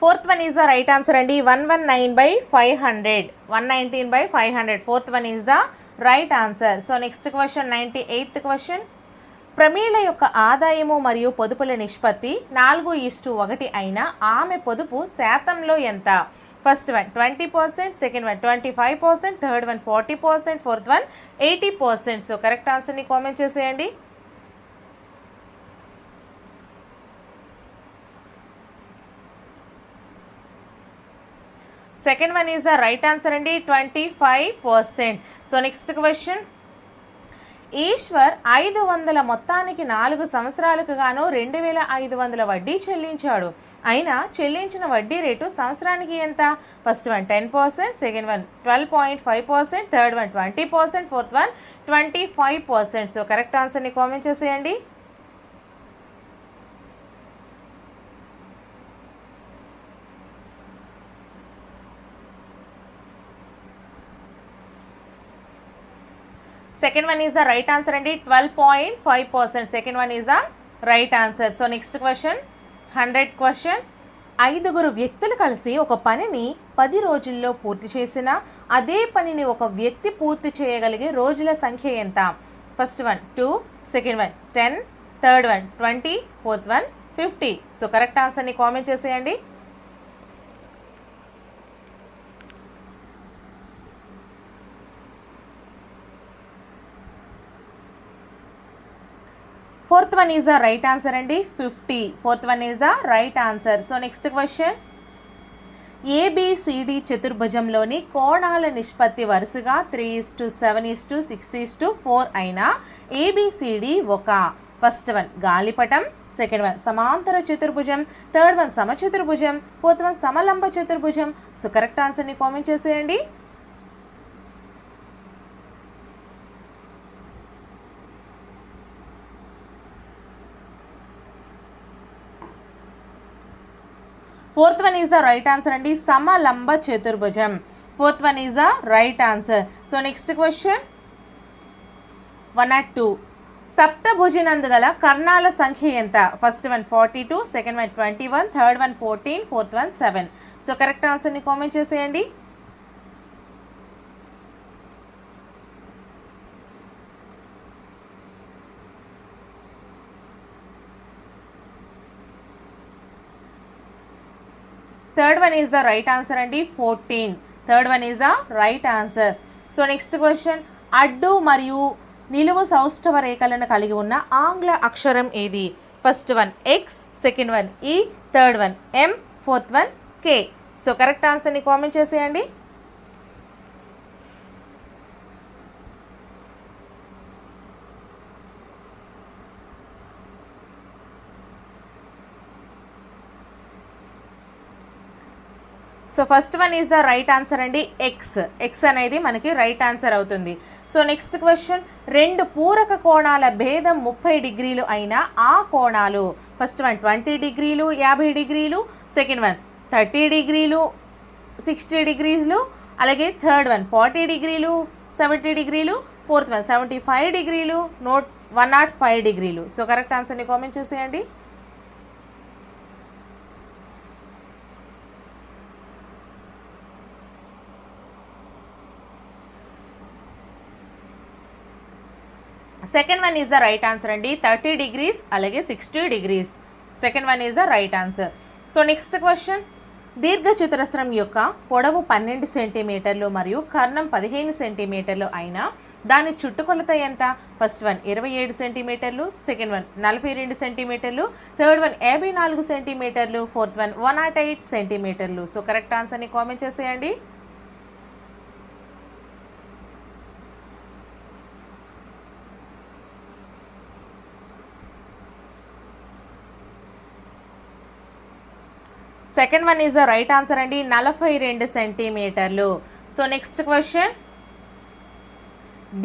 Fourth one is the right answer అండి. 119/500, 119/500. Fourth one is the right answer. So next question 98th question. Pramila యొక్క ఆదాయము మరియు పొదుపుల నిష్పత్తి 4:1 అయిన ఆమె పొదుపు శాతంలో ఎంత? First one 20%, second one 25%, third one 40%, fourth one 80%. So correct ఆన్సర్ని కామెంట్ చేసేయండి. Second one is the right answer అండి. 25%. So next question. ఈశ్వర్ 500 మొత్తానికి 4 సంవత్సరాలకు గాను 2500 వడ్డీ చెల్లించాడు. అయినా చెల్లించిన వడ్డీ రేటు సంవత్సరానికి ఎంత? First one 10%, second one 12.5%, third one 20%, fourth one 25%. So correct ఆన్సర్ని కామెంట్ చేసేయండి. Second one is the right answer అండి. 12.5%. Second one is the right answer. So next question 100th question. 5 వ్యక్తులు కలిసి ఒక పనిని 10 రోజుల్లో పూర్తి చేసిన అదే పనిని ఒక వ్యక్తి పూర్తి చేయగలిగే రోజుల సంఖ్య ఎంత? First one 2, second one 10, third one 20, fourth one 50. So correct ఆన్సర్ని కామెంట్ చేసేయండి. Fourth one is the right answer అండి. 50. Fourth one is the right answer. So next question. ABCD చతుర్భుజంలోని కోణాల నిష్పత్తి వరుసగా 3:7, 6:4 అయిన ABCD ఒక ఫస్ట్ వన్ గాలిపటం, సెకండ్ వన్ సమాంతర చతుర్భుజం, థర్డ్ వన్ సమచతుర్భుజం, ఫోర్త్ వన్ సమలంబ చతుర్భుజం. సో కరెక్ట్ ఆన్సర్ని కామెంట్ చేసేయండి. Fourth one is the right answer అండి. సమలంబ చతుర్భుజం. Fourth one is the right answer. So next question 102. సప్తభుజినందు గల కర్ణాల సంఖ్య ఎంత? First one 42, second one 21, third one 14, fourth one 7. So correct ఆన్సర్ని comment చేసేయండి. Third one is the right answer అండి. 14. Third one is the right answer. So next question. అడ్డు మరియు నిలువు సౌష్ఠవ రేఖలను కలిగి ఉన్న ఆంగ్ల అక్షరం ఏది? First one X, second one E, third one M, fourth one K. So correct ఆన్సర్ని కామెంట్ చేసేయండి. So first one is the right answer అండి, ఎక్స్ అనేది మనకి రైట్ ఆన్సర్ అవుతుంది. సో నెక్స్ట్ క్వశ్చన్, రెండు పూరక కోణాల భేదం 30 డిగ్రీలు అయిన ఆ కోణాలు? ఫస్ట్ వన్ 20 డిగ్రీలు 50 డిగ్రీలు, సెకండ్ వన్ 30 డిగ్రీలు 60 డిగ్రీలు, అలాగే థర్డ్ వన్ 40 డిగ్రీలు 70 డిగ్రీలు, ఫోర్త్ వన్ 75 డిగ్రీలు 105 డిగ్రీలు. సో కరెక్ట్ ఆన్సర్ని కామెంట్ చేసేయండి. Second one is the right answer అండి, 30 డిగ్రీస్ అలాగే 60 degrees. Second one is the right answer. So next question, దీర్ఘ చతురస్రం యొక్క పొడవు 12 సెంటీమీటర్లు మరియు కర్ణం 15 సెంటీమీటర్లు అయినా దాని చుట్టుకొలత ఎంత? ఫస్ట్ వన్ 27 సెంటీమీటర్లు, సెకండ్ వన్ 42 సెంటీమీటర్లు, థర్డ్ వన్ 54 సెంటీమీటర్లు, ఫోర్త్ వన్ 108 సెంటీమీటర్లు. సో కరెక్ట్ ఆన్సర్ని కామెంట్ చేసేయండి. Second one is the right answer అండి, 42 సెంటీమీటర్లు. సో నెక్స్ట్ క్వశ్చన్,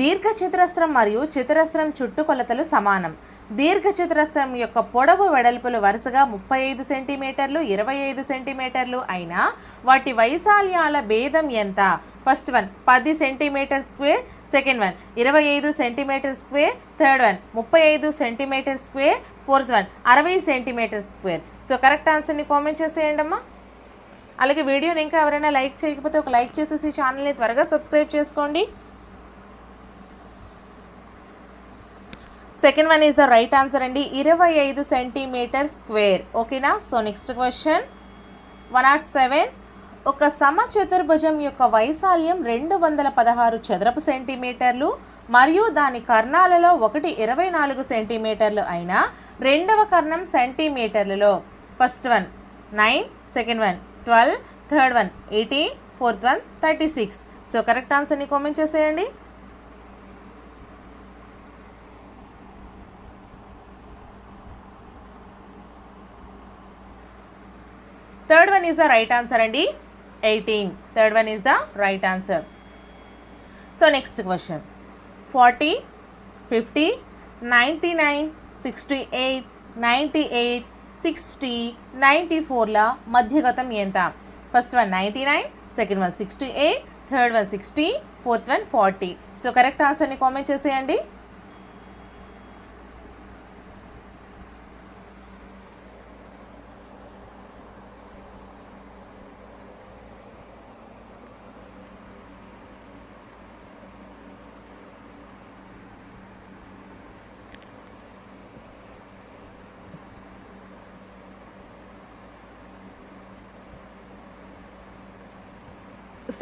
దీర్ఘ చతురస్రం మరియు చతురస్రం చుట్టుకొలతలు సమానం. దీర్ఘ చతురస్రం యొక్క పొడవు వెడల్పులు వరుసగా 35 సెంటీమీటర్లు 25 సెంటీమీటర్లు అయినా వాటి వైశాల్యాల భేదం ఎంత? First one 10 centimetre square, second one 25 centimetre square, third one 35 centimetre square, fourth one 60 centimetre square. So correct ఆన్సర్ని కామెంట్ చేసేయండి అమ్మా. అలాగే వీడియోని ఇంకా ఎవరైనా లైక్ చేయకపోతే ఒక లైక్ చేసేసి ఛానల్ని త్వరగా సబ్స్క్రైబ్ చేసుకోండి. Second one is the right answer అండి, 25 సెంటీమీటర్ స్క్వేర్. ఓకేనా? సో నెక్స్ట్ క్వశ్చన్ 107, ఒక సమచతుర్భుజం యొక్క వైశాల్యం 216 చదరపు సెంటీమీటర్లు మరియు దాని కర్ణాలలో ఒకటి 24 సెంటీమీటర్లు అయినా రెండవ కర్ణం సెంటీమీటర్లలో? First one 9, second one 12, third one 18, fourth one 36. So correct ఆన్సర్ని కామెంట్ చేసేయండి. Third one is the right answer అండి, 18. Third one is the right answer. So next question, 40, 50, 99, 68, 98, 60, 94ల మధ్యగతం ఎంత? First one 99, second one 68, third one 60, fourth one 40. So correct ఆన్సర్ని comment చేసేయండి.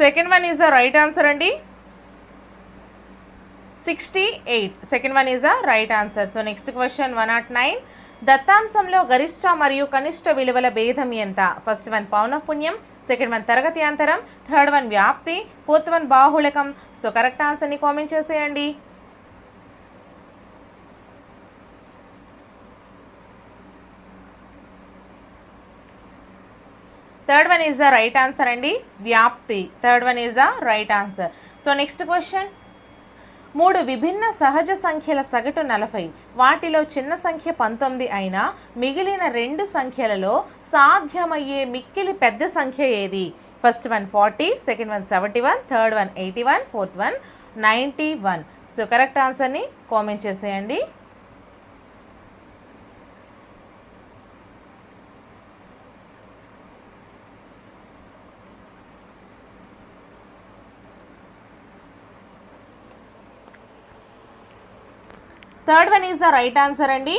Second one is the right answer అండి, 68. Second one is the right answer. So next question 109, దత్తాంశంలో గరిష్ట మరియు కనిష్ట విలువల భేదం ఎంత? ఫస్ట్ వన్ పౌనఃపున్యం, సెకండ్ వన్ తరగతి అంతరం, థర్డ్ వన్ వ్యాప్తి, ఫోర్త్ వన్ బాహుళకం. సో కరెక్ట్ ఆన్సర్ని కామెంట్ చేసేయండి. Third one is the right answer అండి, వ్యాప్తి. Third one is the right answer. So next question, 3 విభిన్న సహజ సంఖ్యల సగటు 40, వాటిలో చిన్న సంఖ్య 19 అయినా మిగిలిన 2 సంఖ్యలలో సాధ్యమయ్యే మిక్కిలి పెద్ద సంఖ్య ఏది? First one 40, second one 71, third one 81, fourth one 91. So correct ఆన్సర్ని కామెంట్ చేసేయండి. Third one is the right answer అండి,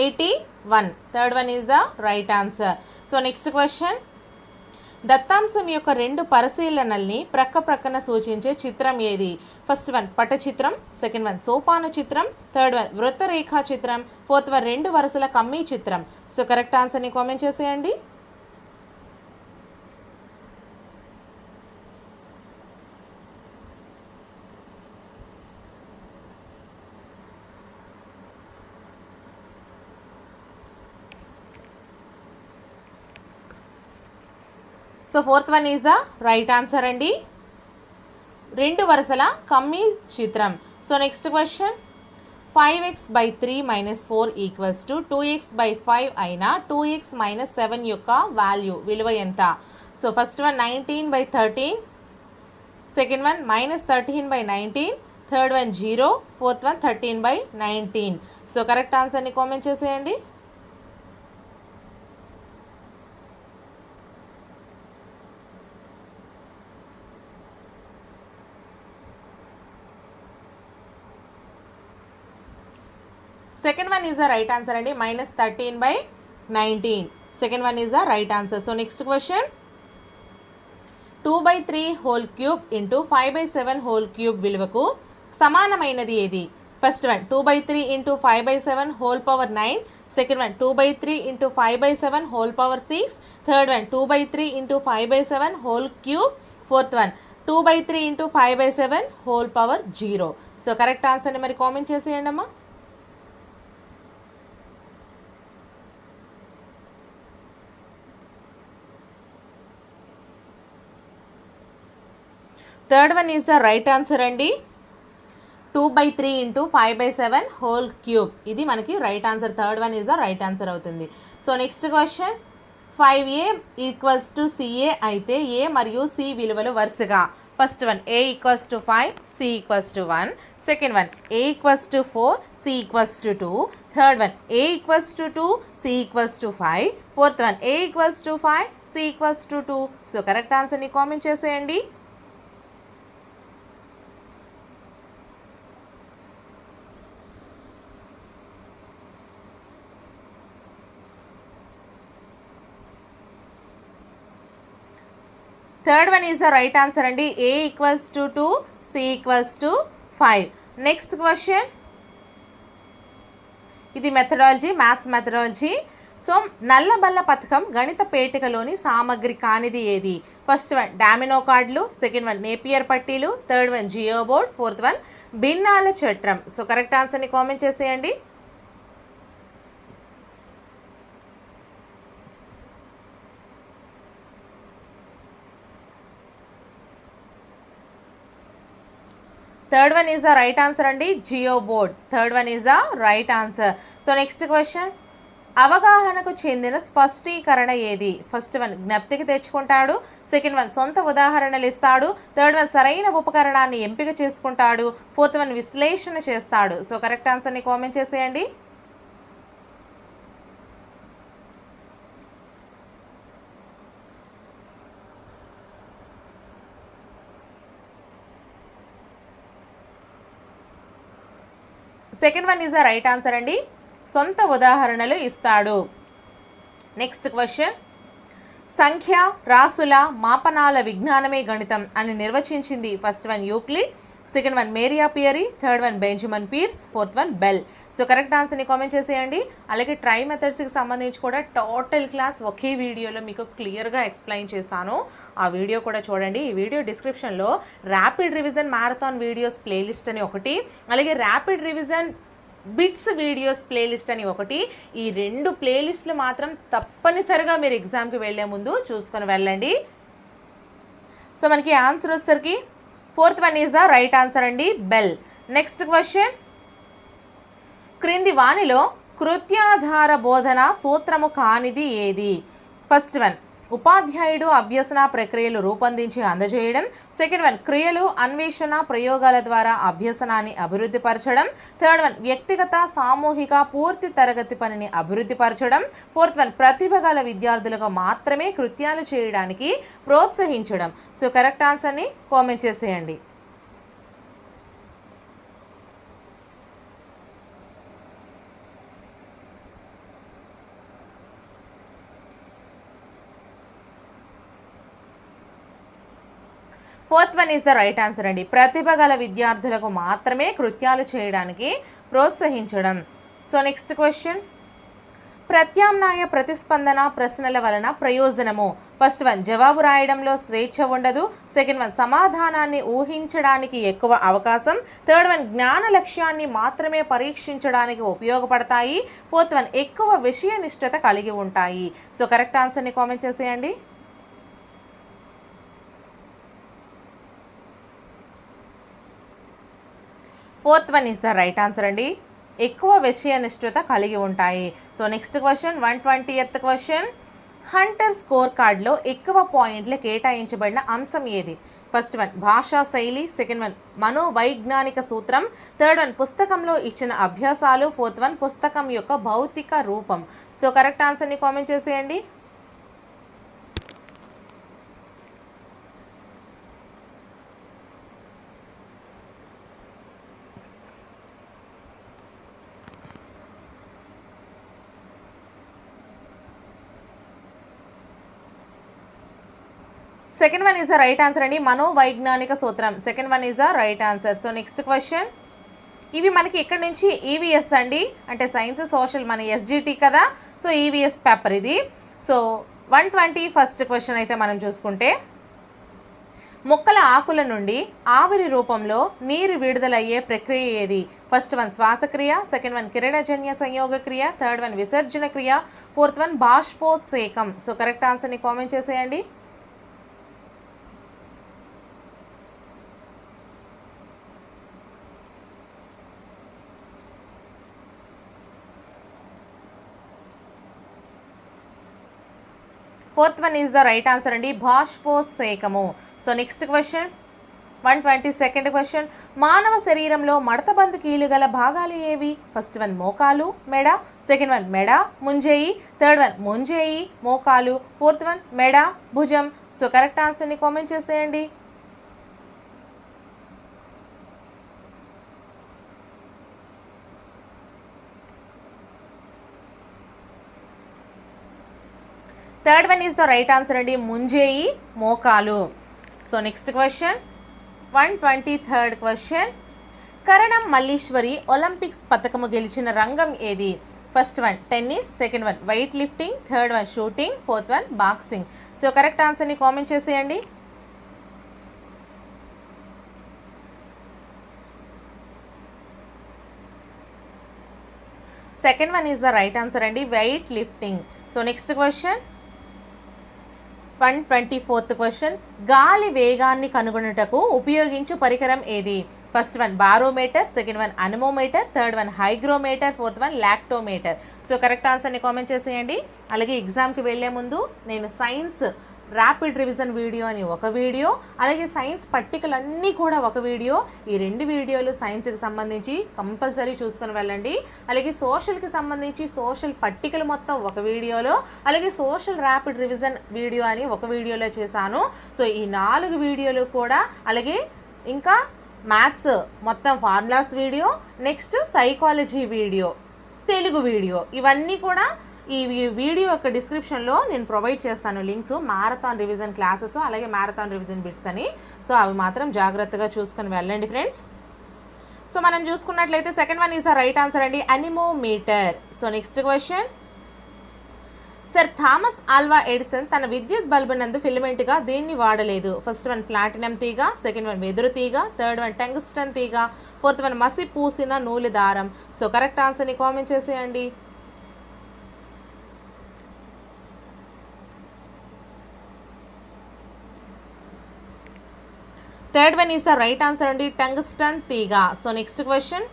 81. Third one is the right answer. So next question, దత్తాంశం యొక్క రెండు పరిశీలనల్ని ప్రక్క ప్రక్కన సూచించే చిత్రం ఏది? ఫస్ట్ వన్ పటచిత్రం, సెకండ్ వన్ సోపాన చిత్రం, థర్డ్ వన్ వృత్తరేఖా చిత్రం, ఫోర్త్ వన్ రెండు వరుసల కమ్మీ చిత్రం. సో కరెక్ట్ ఆన్సర్ని కామెంట్ చేసేయండి. So fourth one is the right answer అండి, రెండు వరుసల కమ్మీ చిత్రం. So next question, 5x/3 - 4 = 2x/5 అయినా 2x - 7 యొక్క విలువ ఎంత? So first one 19/13, second one -13/19, third one 0, fourth one 13/19. So correct ఆన్సర్ని కామెంట్ చేసేయండి. Second one is the right answer అండి, -13/19. Second one is the right answer. So next question, 2/3³ × 5/7³ విలువకు సమానమైనది ఏది? First one 2/3 × 5/7 second one 2/3 × 5/7 third one 2/3 × 5/7 fourth one 2/3 × 5/7 so correct ఆన్సర్ని మరి comment చేసేయండి అమ్మా. Third one is the right answer అండి, 2/3 × 5/7 ఇది మనకి right answer. Third one is the right answer అవుతుంది. So next question, 5a = CA అయితే a మరియు c విలువలు వరుసగా first one a = 5, c = 1, second one a = 4, c = 2, third one a = 2, c = 5, fourth one a = 5, c = 2. So correct ఆన్సర్ని comment చేసేయండి. Third one is the right answer అండి, a = 2, c = 5. Next question, ఇది methodology, maths methodology. So నల్లబల్ల పథకం గణిత పేటికలోని సామగ్రి కానిది ఏది? ఫస్ట్ వన్ డామినో కార్డులు, సెకండ్ వన్ నేపియర్ పట్టీలు, third one geo board, fourth one భిన్నాల చట్రం. సో కరెక్ట్ ఆన్సర్ని కామెంట్ చేసేయండి. Third one is the right answer అండి, geo board. Third one is the right answer. So next question, అవగాహనకు చెందిన స్పష్టీకరణ ఏది? ఫస్ట్ వన్ జ్ఞప్తికి తెచ్చుకుంటాడు, సెకండ్ వన్ సొంత ఉదాహరణలు ఇస్తాడు, థర్డ్ వన్ సరైన ఉపకరణాన్ని ఎంపిక చేసుకుంటాడు, ఫోర్త్ వన్ విశ్లేషణ చేస్తాడు. సో కరెక్ట్ ఆన్సర్ని కామెంట్ చేసేయండి. Second one is the right answer అండి, సొంత ఉదాహరణలు ఇస్తాడు. నెక్స్ట్ క్వశ్చన్, సంఖ్య, రాసుల, మాపనాల విజ్ఞానమే గణితం అని నిర్వచించింది first one Euclid, second one Maria Pieri, third one Benjamin Peirce, fourth one Bell. So correct ఆన్సర్ని కామెంట్ చేసేయండి. అలాగే ట్రై మెథడ్స్కి సంబంధించి కూడా టోటల్ క్లాస్ ఒకే వీడియోలో మీకు క్లియర్గా ఎక్స్ప్లెయిన్ చేశాను, ఆ వీడియో కూడా చూడండి. ఈ వీడియో డిస్క్రిప్షన్లో rapid revision marathon videos playlist అని ఒకటి, అలాగే rapid revision bits videos playlist అని ఒకటి, ఈ రెండు ప్లేలిస్టులు మాత్రం తప్పనిసరిగా మీరు ఎగ్జామ్కి వెళ్ళే ముందు చూసుకొని వెళ్ళండి. సో మనకి ఆన్సర్ వచ్చేసరికి fourth one is the right answer అండి, బెల్. నెక్స్ట్ క్వశ్చన్, క్రింది వానిలో కృత్యాధార బోధన సూత్రము కానిది ఏది? ఫస్ట్ వన్ ఉపాధ్యాయుడు అభ్యసన ప్రక్రియలు రూపొందించి అందజేయడం, సెకండ్ వన్ క్రియలు, అన్వేషణ, ప్రయోగాల ద్వారా అభ్యసనాన్ని అభివృద్ధిపరచడం, థర్డ్ వన్ వ్యక్తిగత, సామూహిక, పూర్తి తరగతి పనిని అభివృద్ధిపరచడం, ఫోర్త్ వన్ ప్రతిభ గల విద్యార్థులుగా మాత్రమే కృత్యాలు చేయడానికి ప్రోత్సహించడం. సో కరెక్ట్ ఆన్సర్ని కామెంట్ చేసేయండి. Fourth one is the right answer అండి. ప్రతిభ గల విద్యార్థులకు మాత్రమే కృత్యాలు చేయడానికి ప్రోత్సహించడం. సో నెక్స్ట్ క్వశ్చన్, ప్రత్యామ్నాయ ప్రతిస్పందన ప్రశ్నల వలన ప్రయోజనము. ఫస్ట్ వన్, జవాబు రాయడంలో స్వేచ్ఛ ఉండదు. సెకండ్ వన్, సమాధానాన్ని ఊహించడానికి ఎక్కువ అవకాశం. థర్డ్ వన్, జ్ఞాన లక్ష్యాన్ని మాత్రమే పరీక్షించడానికి ఉపయోగపడతాయి. ఫోర్త్ వన్, ఎక్కువ విషయ నిష్ఠత కలిగి ఉంటాయి. సో కరెక్ట్ ఆన్సర్ని కామెంట్ చేసేయండి. Fourth one is the right answer అండి. ఎక్కువ విషయ నిష్ఠత కలిగి ఉంటాయి. So next question, 120th question, Hunter score కార్డ్లో ఎక్కువ పాయింట్లు కేటాయించబడిన అంశం ఏది? ఫస్ట్ వన్, భాషా శైలి. సెకండ్ వన్, మనోవైజ్ఞానిక సూత్రం. థర్డ్ వన్, పుస్తకంలో ఇచ్చిన అభ్యాసాలు. ఫోర్త్ వన్, పుస్తకం యొక్క భౌతిక రూపం. సో కరెక్ట్ ఆన్సర్ని కామెంట్ చేసేయండి. Second one is the right answer అండి. మనోవైజ్ఞానిక సూత్రం. Second one is the right answer. So next question, ఇవి మనకి ఇక్కడ నుంచి ఈవీఎస్ అండి, అంటే సైన్స్ సోషల్ మన ఎస్జిటి కదా. సో ఈవీఎస్ పేపర్ ఇది. సో 121st క్వశ్చన్ అయితే మనం చూసుకుంటే, మొక్కల ఆకుల నుండి ఆవిరి రూపంలో నీరు విడుదలయ్యే ప్రక్రియ ఏది? ఫస్ట్ వన్, శ్వాసక్రియ. సెకండ్ వన్, కిరణజన్య సంయోగ క్రియ. థర్డ్ వన్, విసర్జన క్రియ. ఫోర్త్ వన్, బాష్పోత్సేకం. సో కరెక్ట్ ఆన్సర్ని కామెంట్ చేసేయండి. Fourth one is the right answer అండి, బాష్పోత్సేకము. So next question, 122nd question, మానవ శరీరంలో మడతబందు కీలు గల భాగాలు ఏవి? ఫస్ట్ వన్, మోకాలు, మెడ. సెకండ్ వన్, మెడ, ముంజేయి. థర్డ్ వన్, ముంజేయి, మోకాలు. ఫోర్త్ వన్, మెడ, భుజం. సో కరెక్ట్ ఆన్సర్ని కామెంట్ చేసేయండి. Third one is the right answer అండి, ముంజేయి, మోకాలు. So next question, 123rd question, Karnam Malleswari Olympics పథకము గెలిచిన రంగం ఏది? First one, tennis. Second one, weight lifting. Third one, shooting. Fourth one, boxing. So correct ఆన్సర్ని కామెంట్ చేసేయండి. Second one is the right answer అండి, weight lifting. So next question, 124th question, గాలి వేగాన్ని కనుగొనుటకు ఉపయోగించు పరికరం ఏది? First one, barometer. Second one, anemometer. Third one, hygrometer. Fourth one, lactometer. So correct ఆన్సర్ని కామెంట్ చేసేయండి. అలాగే ఎగ్జామ్కి వెళ్ళే ముందు నేను సైన్స్ ర్యాపిడ్ రివిజన్ వీడియో అని ఒక వీడియో, అలాగే సైన్స్ పట్టికలన్నీ కూడా ఒక వీడియో. ఈ రెండు వీడియోలు సైన్స్కి సంబంధించి కంపల్సరీ చూసుకొని వెళ్ళండి. అలాగే సోషల్కి సంబంధించి సోషల్ పట్టికలు మొత్తం ఒక వీడియోలో, అలాగే సోషల్ ర్యాపిడ్ రివిజన్ వీడియో అని ఒక వీడియోలో చేశాను. సో ఈ 4 వీడియోలు కూడా, అలాగే ఇంకా మ్యాథ్స్ మొత్తం formulas video, next psychology video, Telugu video, ఇవన్నీ కూడా ఈ వీడియో యొక్క డిస్క్రిప్షన్లో నేను ప్రొవైడ్ చేస్తాను లింక్స్, మ్యారథాన్ రివిజన్ క్లాసెస్, అలాగే మ్యారథాన్ రివిజన్ బిట్స్ అని. సో అవి మాత్రం జాగ్రత్తగా చూసుకొని వెళ్ళండి ఫ్రెండ్స్. సో మనం చూసుకున్నట్లయితే second one is the right answer అండి, anemometer. So next question, sir Thomas Alva Edison తన విద్యుత్ బల్బు నందు ఫిలమెంట్గా దేన్ని వాడలేదు? ఫస్ట్ వన్, ప్లాటినం తీగ. సెకండ్ వన్, వెదురు తీగ. థర్డ్ వన్, టంగ్స్టన్ తీగ. ఫోర్త్ వన్, మసి పూసిన నూలు దారం. సో కరెక్ట్ ఆన్సర్ని కామెంట్ చేసేయండి. Third one is the right answer అండి, టంగ్స్టన్ తీగ. సో నెక్స్ట్ క్వశ్చన్,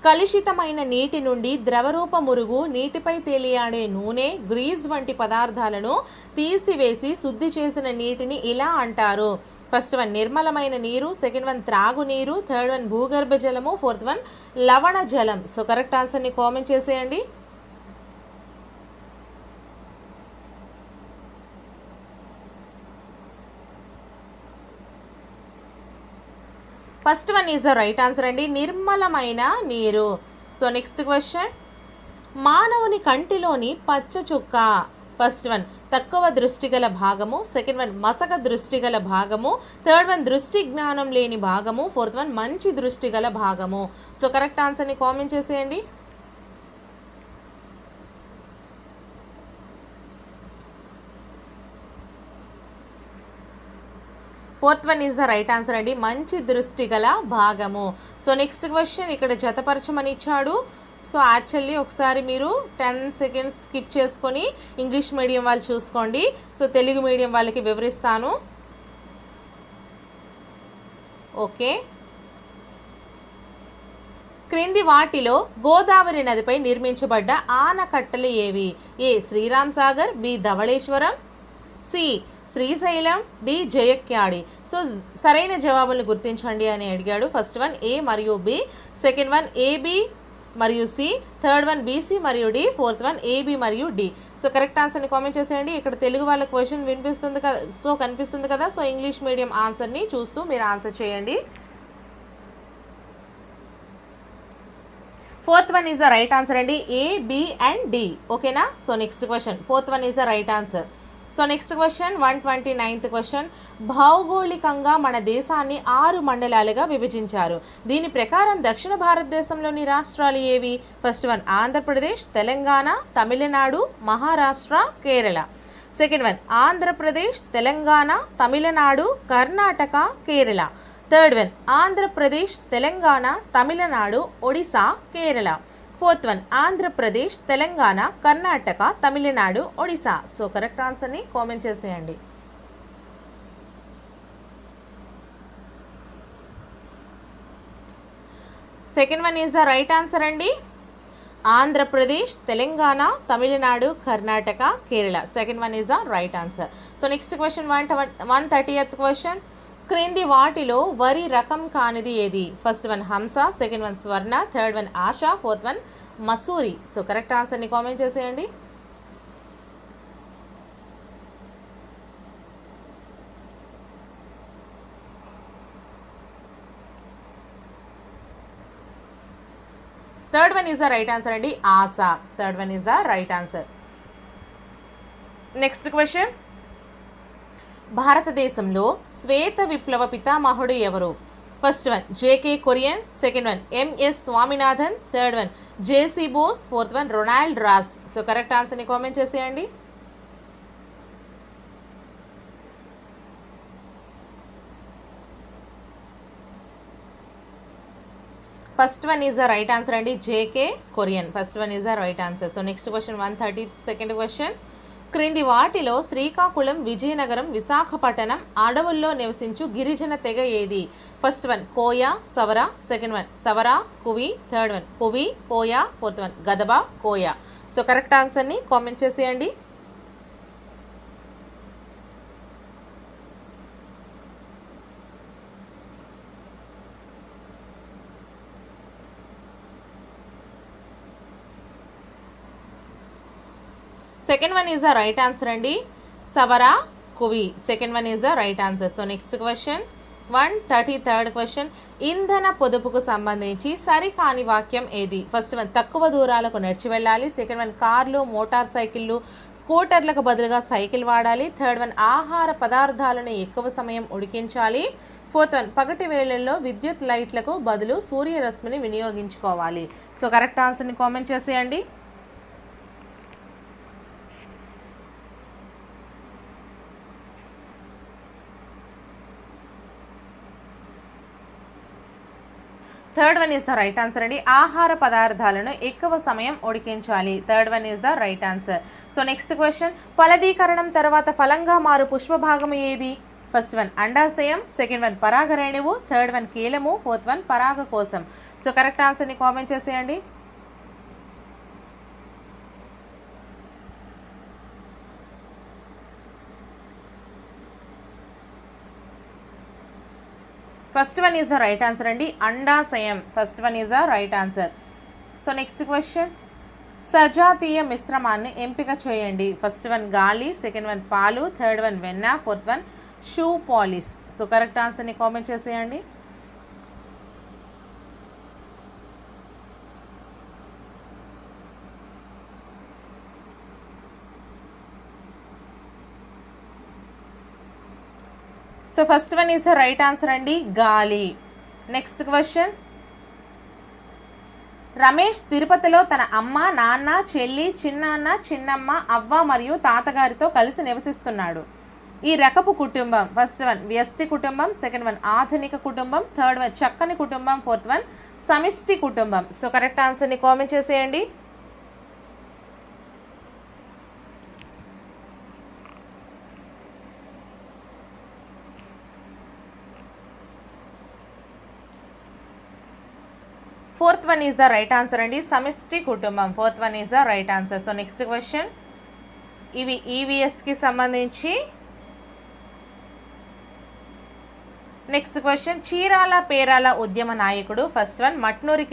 కలుషితమైన నీటి నుండి ద్రవరూప మురుగు, నీటిపై తేలియాడే నూనె, గ్రీజ్ వంటి పదార్థాలను తీసివేసి శుద్ధి చేసిన నీటిని ఇలా అంటారు? ఫస్ట్ వన్, నిర్మలమైన నీరు. సెకండ్ వన్, త్రాగునీరు. థర్డ్ వన్, భూగర్భ జలము. ఫోర్త్ వన్, లవణ జలం. సో కరెక్ట్ ఆన్సర్ని కామెంట్ చేసేయండి. First one is the right answer అండి, నిర్మలమైన నీరు. సో నెక్స్ట్ క్వశ్చన్, మానవుని కంటిలోని పచ్చ చుక్క. ఫస్ట్ వన్ తక్కువ దృష్టి గల భాగము, సెకండ్ వన్ మసక దృష్టి గల భాగము, థర్డ్ వన్ దృష్టి జ్ఞానం లేని భాగము, ఫోర్త్ వన్ మంచి దృష్టి గల భాగము. సో కరెక్ట్ ఆన్సర్ని కామెంట్ చేసేయండి. Fourth one is the right answer అండి, మంచి దృష్టి గల భాగము. సో నెక్స్ట్ క్వశ్చన్ ఇక్కడ జతపరచమని ఇచ్చాడు. సో యాక్చువల్లీ ఒకసారి మీరు 10 సెకండ్స్ స్కిప్ చేసుకొని ఇంగ్లీష్ మీడియం వాళ్ళు చూసుకోండి. సో తెలుగు మీడియం వాళ్ళకి వివరిస్తాను. ఓకే, క్రింది వాటిలో గోదావరి నదిపై నిర్మించబడ్డ ఆనకట్టలు ఏవి? A Sriram Sagar, B Dhavaleswaram, C Srisailam, D Jayakwadi. So సరైన జవాబులను గుర్తించండి అని అడిగాడు. ఫస్ట్ వన్ ఏ మరియు బి, సెకండ్ వన్ ఏబి మరియు సి, థర్డ్ వన్ బీసీ మరియు డి, ఫోర్త్ వన్ ఏబి మరియు డి. సో కరెక్ట్ ఆన్సర్ని కామెంట్ చేసేయండి. ఇక్కడ తెలుగు వాళ్ళ క్వశ్చన్ వినిపిస్తుంది కదా, సో కనిపిస్తుంది కదా. సో ఇంగ్లీష్ మీడియం ఆన్సర్ని చూస్తూ మీరు ఆన్సర్ చేయండి. Fourth one is the right answer అండి, ఏ, బి అండ్ డి. ఓకేనా. So next question, fourth one is the right answer. So next question 129th question, భౌగోళికంగా మన దేశాన్ని 6 మండలాలుగా విభజించారు. దీని ప్రకారం దక్షిణ భారతదేశంలోని రాష్ట్రాలు ఏవి? First one Andhra Pradesh, Telangana, Tamil Nadu, Maharashtra, Kerala. Second one Andhra Pradesh, Telangana, Tamil Nadu, Karnataka, Kerala. Third one Andhra Pradesh, Telangana, Tamil Nadu, Odisha, Kerala. Fourth one Andhra Pradesh, Telangana, Karnataka, Tamil Nadu, Odisha. So correct ఆన్సర్ని కామెంట్ చేసేయండి. Second one is the right answer అండి, Andhra Pradesh, Telangana, Tamil Nadu, Karnataka, Kerala. Second one is the right answer. So next question 130th question, క్రింది వాటిలో వరి రకం కానిది ఏది? First one Hamsa, second one Swarna, third one Asha, fourth one Masuri. So correct ఆన్సర్ని కామెంట్ చేసేయండి. Third one is the right answer అండి, Asha. Third one is the right answer. Next question, భారతదేశంలో శ్వేత విప్లవ పితామహుడు ఎవరు? First one JK Kurien, second one MS Swaminathan, third one JC Bose, fourth one Ronald Ross. So correct ఆన్సర్ని comment చేసేయండి. First one is the right answer అండి, JK Kurien. First one is the right answer. So next question 132nd question, క్రింది వాటిలో శ్రీకాకుళం, విజయనగరం, విశాఖపట్నం అడవుల్లో నివసించు గిరిజన తెగ ఏది? First one Koya, Savara, second one Savara, Kuvi, third one Kuvi, Koya, fourth one Gadaba, Koya. So correct ఆన్సర్ని కామెంట్ చేసేయండి. Second one is the right answer అండి, Savara, Kuvi. Second one is the right answer. So next question 133rd question, ఇంధన పొదుపుకు సంబంధించి సరికాని వాక్యం ఏది? ఫస్ట్ వన్ తక్కువ దూరాలకు నడిచి వెళ్ళాలి, సెకండ్ వన్ కార్లు, మోటార్ సైకిళ్ళు, స్కూటర్లకు బదులుగా సైకిల్ వాడాలి, థర్డ్ వన్ ఆహార పదార్థాలను ఎక్కువ సమయం ఉడికించాలి, ఫోర్త్ వన్ పగటి వేళల్లో విద్యుత్ లైట్లకు బదులు సూర్యరశ్మిని వినియోగించుకోవాలి. సో కరెక్ట్ ఆన్సర్ని కామెంట్ చేసేయండి. Third one is the right answer అండి, ఆహార పదార్థాలను ఎక్కువ సమయం ఉడికించాలి. Third one is the right answer. So next question, ఫలదీకరణం తర్వాత ఫలంగా మారు పుష్పభాగం ఏది? ఫస్ట్ వన్ అండాశయం, సెకండ్ వన్ పరాగరేణువు, థర్డ్ వన్ కీలము, ఫోర్త్ వన్ పరాగ కోశం. సో కరెక్ట్ ఆన్సర్ని కామెంట్ చేసేయండి. First one is the right answer అండి, అండాశయం. First one is the right answer. So next question, సజాతీయ మిశ్రమాన్ని ఎంపిక చేయండి. ఫస్ట్ వన్ గాలి, సెకండ్ వన్ పాలు, థర్డ్ వన్ వెన్న, fourth one shoe polish. So correct ఆన్సర్ని కామెంట్ చేసేయండి. So first one is the right answer అండి, గాలి. నెక్స్ట్ క్వశ్చన్, రమేష్ తిరుపతిలో తన అమ్మ, నాన్న, చెల్లి, చిన్నాన్న, చిన్నమ్మ, అవ్వ మరియు తాతగారితో కలిసి నివసిస్తున్నాడు. ఈ రకపు కుటుంబం, ఫస్ట్ వన్ వ్యష్టి కుటుంబం, సెకండ్ వన్ ఆధునిక కుటుంబం, థర్డ్ వన్ చక్కని కుటుంబం, ఫోర్త్ వన్ సమిష్టి కుటుంబం. సో కరెక్ట్ ఆన్సర్ని కామెంట్ చేసేయండి. Fourth one is the right answer అండి, సమిష్టి కుటుంబం. Fourth one is the right answer. So next question, ఇవి ఈవీఎస్కి సంబంధించి. నెక్స్ట్ క్వశ్చన్, చీరాల పేరాల ఉద్యమ నాయకుడు, first one Matnuri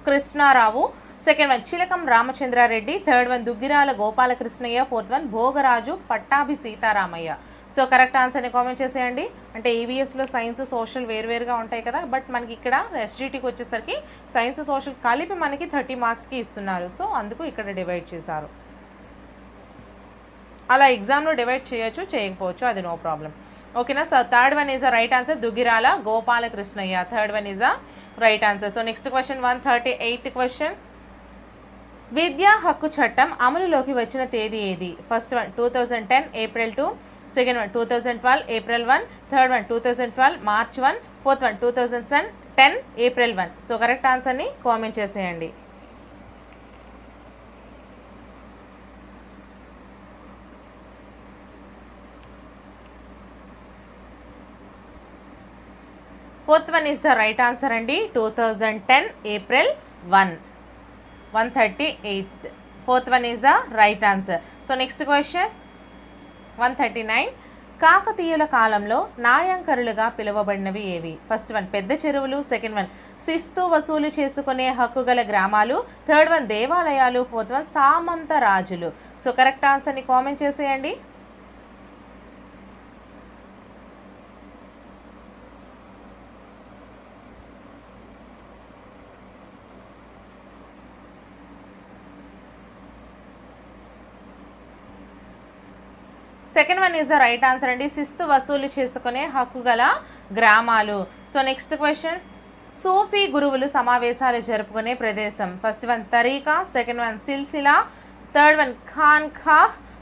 Krishna Rao, second one Chilakam Ramachandra Reddy, third one Duggirala Gopalakrishnayya, fourth one Bhogaraju Pattabhi Sitaramayya. So correct ఆన్సర్ని కామెంట్ చేసేయండి. అంటే ఈవీఎస్లో సైన్స్ సోషల్ వేరువేరుగా ఉంటాయి కదా, బట్ మనకి ఇక్కడ ఎస్జిటికి వచ్చేసరికి సైన్స్ సోషల్ కలిపి మనకి 30 మార్క్స్కి ఇస్తున్నారు. సో అందుకు ఇక్కడ డివైడ్ చేశారు. అలా ఎగ్జామ్లో డివైడ్ చేయొచ్చు, చేయకపోవచ్చు, అది నో ప్రాబ్లం. ఓకేనా. So third one is the right answer, Duggirala Gopalakrishnayya. Third one is the right answer. So next question 138 question, విద్యా హక్కు చట్టం అమలులోకి వచ్చిన తేదీ ఏది? First one 2010 April 2, second one 2012 April 1, third one 2012 March 1, fourth one 2010 April 1. So correct ఆన్సర్ని comment చేసేయండి. Fourth one is the right answer అండి, 2010 April 1, 138. Fourth one is the right answer. So next question 139, కాకతీయుల కాలంలో నాయంకరులుగా పిలువబడినవి ఏవి? First one పెద్ద చెరువులు, second one శిస్తు వసూలు చేసుకునే హక్కు గల గ్రామాలు, థర్డ్ వన్ దేవాలయాలు, ఫోర్త్ వన్ సామంత రాజులు. సో కరెక్ట్ ఆన్సర్ని కామెంట్ చేసేయండి. Second one is the right answer అండి, శిస్తు వసూలు చేసుకునే హక్కు గల గ్రామాలు. సో నెక్స్ట్ క్వశ్చన్, సూఫీ గురువులు సమావేశాలు జరుపుకునే ప్రదేశం. ఫస్ట్ వన్ తరీకా, సెకండ్ వన్ సిల్సిలా, థర్డ్ వన్ ఖాన్ఖా,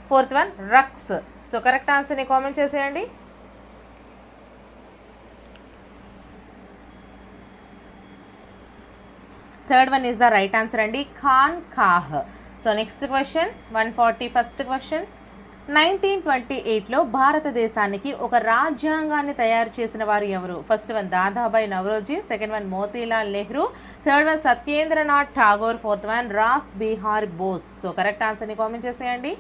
ఫోర్త్ వన్ రక్స్. సో కరెక్ట్ ఆన్సర్ని కామెంట్ చేసేయండి. Third one is the right answer అండి, ఖాన్ఖాహ్. సో నెక్స్ట్ క్వశ్చన్ 141 క్వశ్చన్, 1928లో భారతదేశానికి ఒక రాజ్యాంగాన్ని తయారు చేసిన వారు ఎవరు? First one Dadabhai Naoroji, second one Motilal Nehru, third one Satyendranath Tagore, fourth one Rash Behari Bose. So correct ఆన్సర్ని కామెంట్ చేసేయండి.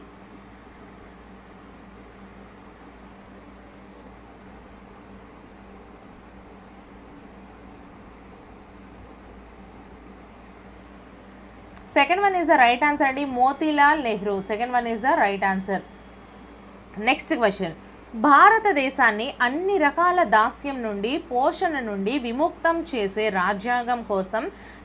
Second one is the right answer అండి, Motilal Nehru. Second one is the right answer. Next question, భారతదేశాన్ని అన్ని రకాల దాస్యం నుండి, పోషణ నుండి విముక్తం చేసే రాజ్యాంగం కోసం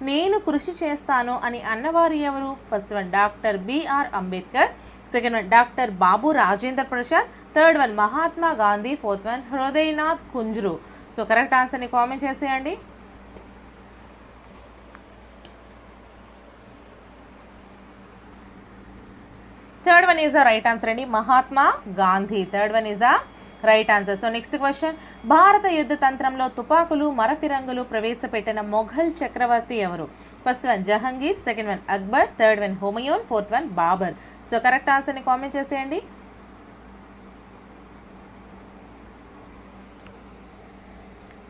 నేను కృషి చేస్తాను అని అన్నవారు ఎవరు? First one doctor BR Ambedkar, second one doctor Babu Rajendra Prasad, third one Mahatma Gandhi, fourth one Hridaynath Kunzru. So correct ఆన్సర్ని కామెంట్ చేసేయండి. Third one is the right answer అండి, Mahatma Gandhi. Third one is the right answer. So next question, భారత యుద్ధ తంత్రంలో తుపాకులు, మరఫిరంగులు ప్రవేశపెట్టిన మొఘల్ చక్రవర్తి ఎవరు? First one Jahangir, second one Akbar, third one Humayun, fourth one Babur. So correct ఆన్సర్ని కామెంట్ చేసేయండి.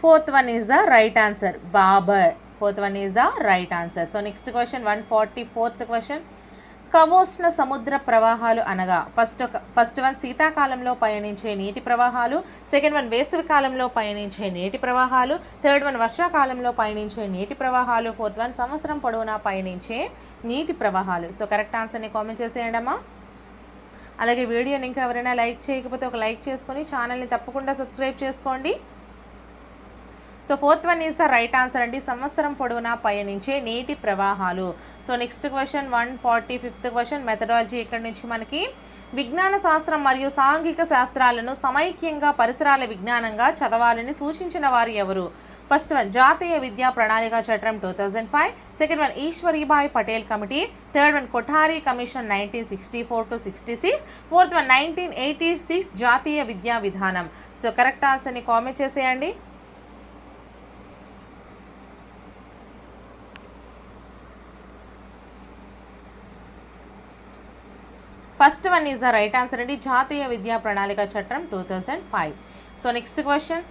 Fourth one is the right answer, Babur. Fourth one is the right answer. So next question 144 question, కవోష్ణ సముద్ర ప్రవాహాలు అనగా? ఫస్ట్ వన్ శీతాకాలంలో పయనించే నీటి ప్రవాహాలు, సెకండ్ వన్ వేసవి కాలంలో పయనించే నీటి ప్రవాహాలు, థర్డ్ వన్ వర్షాకాలంలో పయనించే నీటి ప్రవాహాలు, ఫోర్త్ వన్ సంవత్సరం పొడవునా పయనించే నీటి ప్రవాహాలు. సో కరెక్ట్ ఆన్సర్ని కామెంట్ చేసేయండి అమ్మా. అలాగే వీడియోని ఇంకా ఎవరైనా లైక్ చేయకపోతే ఒక లైక్ చేసుకొని ఛానల్ని తప్పకుండా సబ్స్క్రైబ్ చేసుకోండి. So fourth one is the right answer అండి. సంవత్సరం పొడవునా పయనించే నీటి ప్రవాహాలు. So next question 145th question methodology. ఇక్కడ నుంచి మనకి విజ్ఞాన శాస్త్రం మరియు సాంఘిక శాస్త్రాలను సమైక్యంగా పరిసరాల విజ్ఞానంగా చదవాలని సూచించిన వారు ఎవరు? ఫస్ట్ వన్ జాతీయ విద్యా ప్రణాళిక చట్టం 2005, second one Eshwari Bai Patel committee, third one Kothari commission 1964-66, fourth one 1986 జాతీయ విద్యా విధానం. సో కరెక్ట్ ఆన్సర్ని కామెంట్ చేసేయండి. First one is the right answer అండి. జాతీయ విద్యా ప్రణాళిక చట్టం 2005. సో నెక్స్ట్ క్వశ్చన్,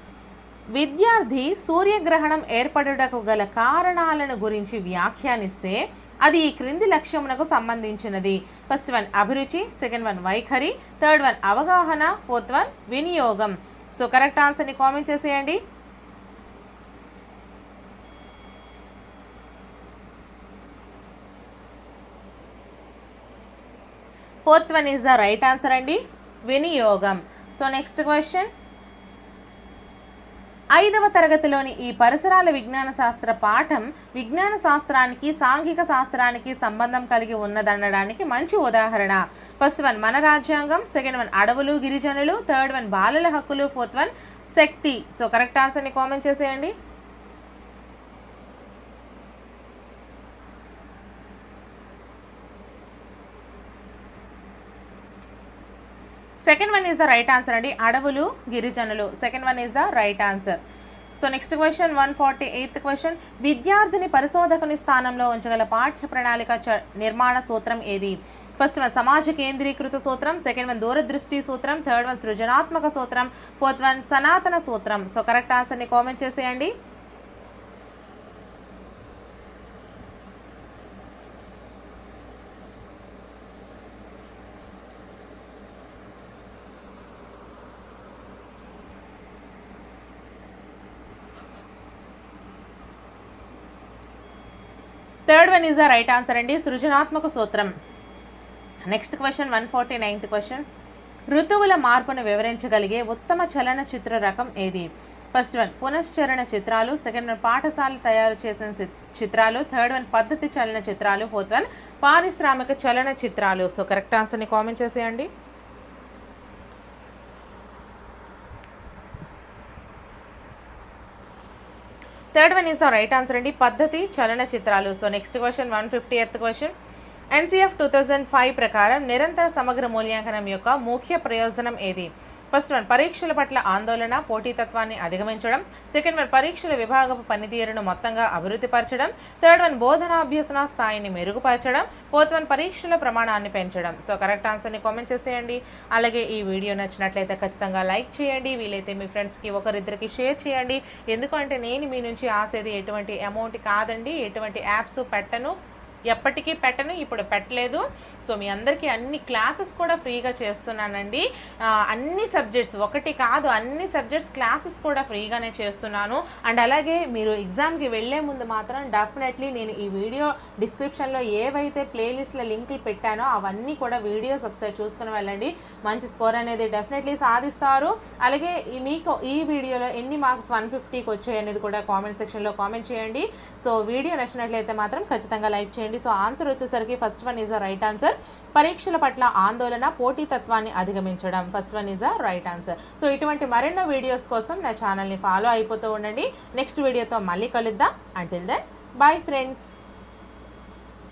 విద్యార్థి సూర్యగ్రహణం ఏర్పడుటకు గల కారణాలను గురించి వ్యాఖ్యానిస్తే అది ఈ క్రింది లక్ష్యమునకు సంబంధించినది. ఫస్ట్ వన్ అభిరుచి, సెకండ్ వన్ వైఖరి, థర్డ్ వన్ అవగాహన, ఫోర్త్ వన్ వినియోగం. సో కరెక్ట్ ఆన్సర్ని కామెంట్ చేసేయండి. Fourth one is the right answer అండి, వినియోగం. సో నెక్స్ట్ క్వశ్చన్, 5వ తరగతిలోని ఈ పరిసరాల విజ్ఞాన శాస్త్ర పాఠం విజ్ఞాన శాస్త్రానికి సాంఘిక శాస్త్రానికి సంబంధం కలిగి ఉన్నదనడానికి మంచి ఉదాహరణ. ఫస్ట్ వన్ మన రాజ్యాంగం, సెకండ్ వన్ అడవులు గిరిజనులు, థర్డ్ వన్ బాలల హక్కులు, ఫోర్త్ వన్ శక్తి. సో కరెక్ట్ ఆన్సర్ని కామెంట్ చేసేయండి. Second one is the right answer అండి, అడవులు గిరిజనులు. Second one is the right answer. So next question 148th question, విద్యార్థిని పరిశోధకుని స్థానంలో ఉంచగల పాఠ్య ప్రణాళిక నిర్మాణ సూత్రం ఏది? ఫస్ట్ వన్ సమాజ కేంద్రీకృత సూత్రం, సెకండ్ వన్ దూరదృష్టి సూత్రం, థర్డ్ వన్ సృజనాత్మక సూత్రం, ఫోర్త్ వన్ సనాతన సూత్రం. సో కరెక్ట్ ఆన్సర్ని కామెంట్ చేసేయండి. Third one is the right answer అండి, సృజనాత్మక సూత్రం. నెక్స్ట్ క్వశ్చన్ 149th క్వశ్చన్, ఋతువుల మార్పును వివరించగలిగే ఉత్తమ చలనచిత్ర రకం ఏది? ఫస్ట్ వన్ పునశ్చరణ చిత్రాలు, సెకండ్ వన్ పాఠశాల తయారు చేసిన చిత్రాలు, థర్డ్ వన్ పద్ధతి చలన చిత్రాలు, ఫోర్త్ వన్ పారిశ్రామిక చలన చిత్రాలు. సో కరెక్ట్ ఆన్సర్ని కామెంట్ చేసేయండి. Third one is the right answer అండి, పద్ధతి చలన చిత్రాలు. So next question 150th question, NCF 2005 ప్రకారం నిరంతర సమగ్ర మూల్యాంకనం యొక్క ముఖ్య ప్రయోజనం ఏది? ఫస్ట్ వన్ పరీక్షల పట్ల ఆందోళన, పోటీతత్వాన్ని అధిగమించడం, సెకండ్ వన్ పరీక్షల విభాగపు పనితీరును మొత్తంగా అభివృద్ధిపరచడం, థర్డ్ వన్ బోధనాభ్యసన స్థాయిని మెరుగుపరచడం, ఫోర్త్ వన్ పరీక్షల ప్రమాణాన్ని పెంచడం. సో కరెక్ట్ ఆన్సర్ని కామెంట్ చేసేయండి. అలాగే ఈ వీడియో నచ్చినట్లయితే ఖచ్చితంగా లైక్ చేయండి, వీలైతే మీ ఫ్రెండ్స్కి ఒకరిద్దరికి షేర్ చేయండి. ఎందుకంటే నేను మీ నుంచి ఆసేది ఎటువంటి అమౌంట్ కాదండి, ఎటువంటి యాప్స్ పెట్టను, ఎప్పటికీ పెట్టను, ఇప్పుడు పెట్టలేదు. సో మీ అందరికీ అన్ని క్లాసెస్ కూడా ఫ్రీగా చేస్తున్నానండి. అన్ని సబ్జెక్ట్స్ ఒకటి కాదు, అన్ని సబ్జెక్ట్స్ క్లాసెస్ కూడా ఫ్రీగానే చేస్తున్నాను. అండ్ అలాగే మీరు ఎగ్జామ్కి వెళ్ళే ముందు మాత్రం డెఫినెట్లీ నేను ఈ వీడియో డిస్క్రిప్షన్లో ఏవైతే ప్లేలిస్ట్లో లింకులు పెట్టానో అవన్నీ కూడా వీడియోస్ ఒకసారి చూసుకుని వెళ్ళండి. మంచి స్కోర్ అనేది డెఫినెట్లీ సాధిస్తారు. అలాగే మీకు ఈ వీడియోలో ఎన్ని మార్క్స్ 150కి వచ్చాయి అనేది కూడా కామెంట్ సెక్షన్లో కామెంట్ చేయండి. సో వీడియో నచ్చినట్లయితే మాత్రం ఖచ్చితంగా లైక్ చేయండి. సో ఆన్సర్ వచ్చేసరికి first one is the right answer, పరీక్షల పట్ల ఆందోళన, పోటీతత్వాన్ని అధిగమించడం. First one is the right answer. So ఇటువంటి మరెన్నో వీడియోస్ కోసం నా ఛానల్ని ఫాలో అయిపోతూ ఉండండి. నెక్స్ట్ వీడియోతో మళ్ళీ కలుద్దాం. Until then bye friends.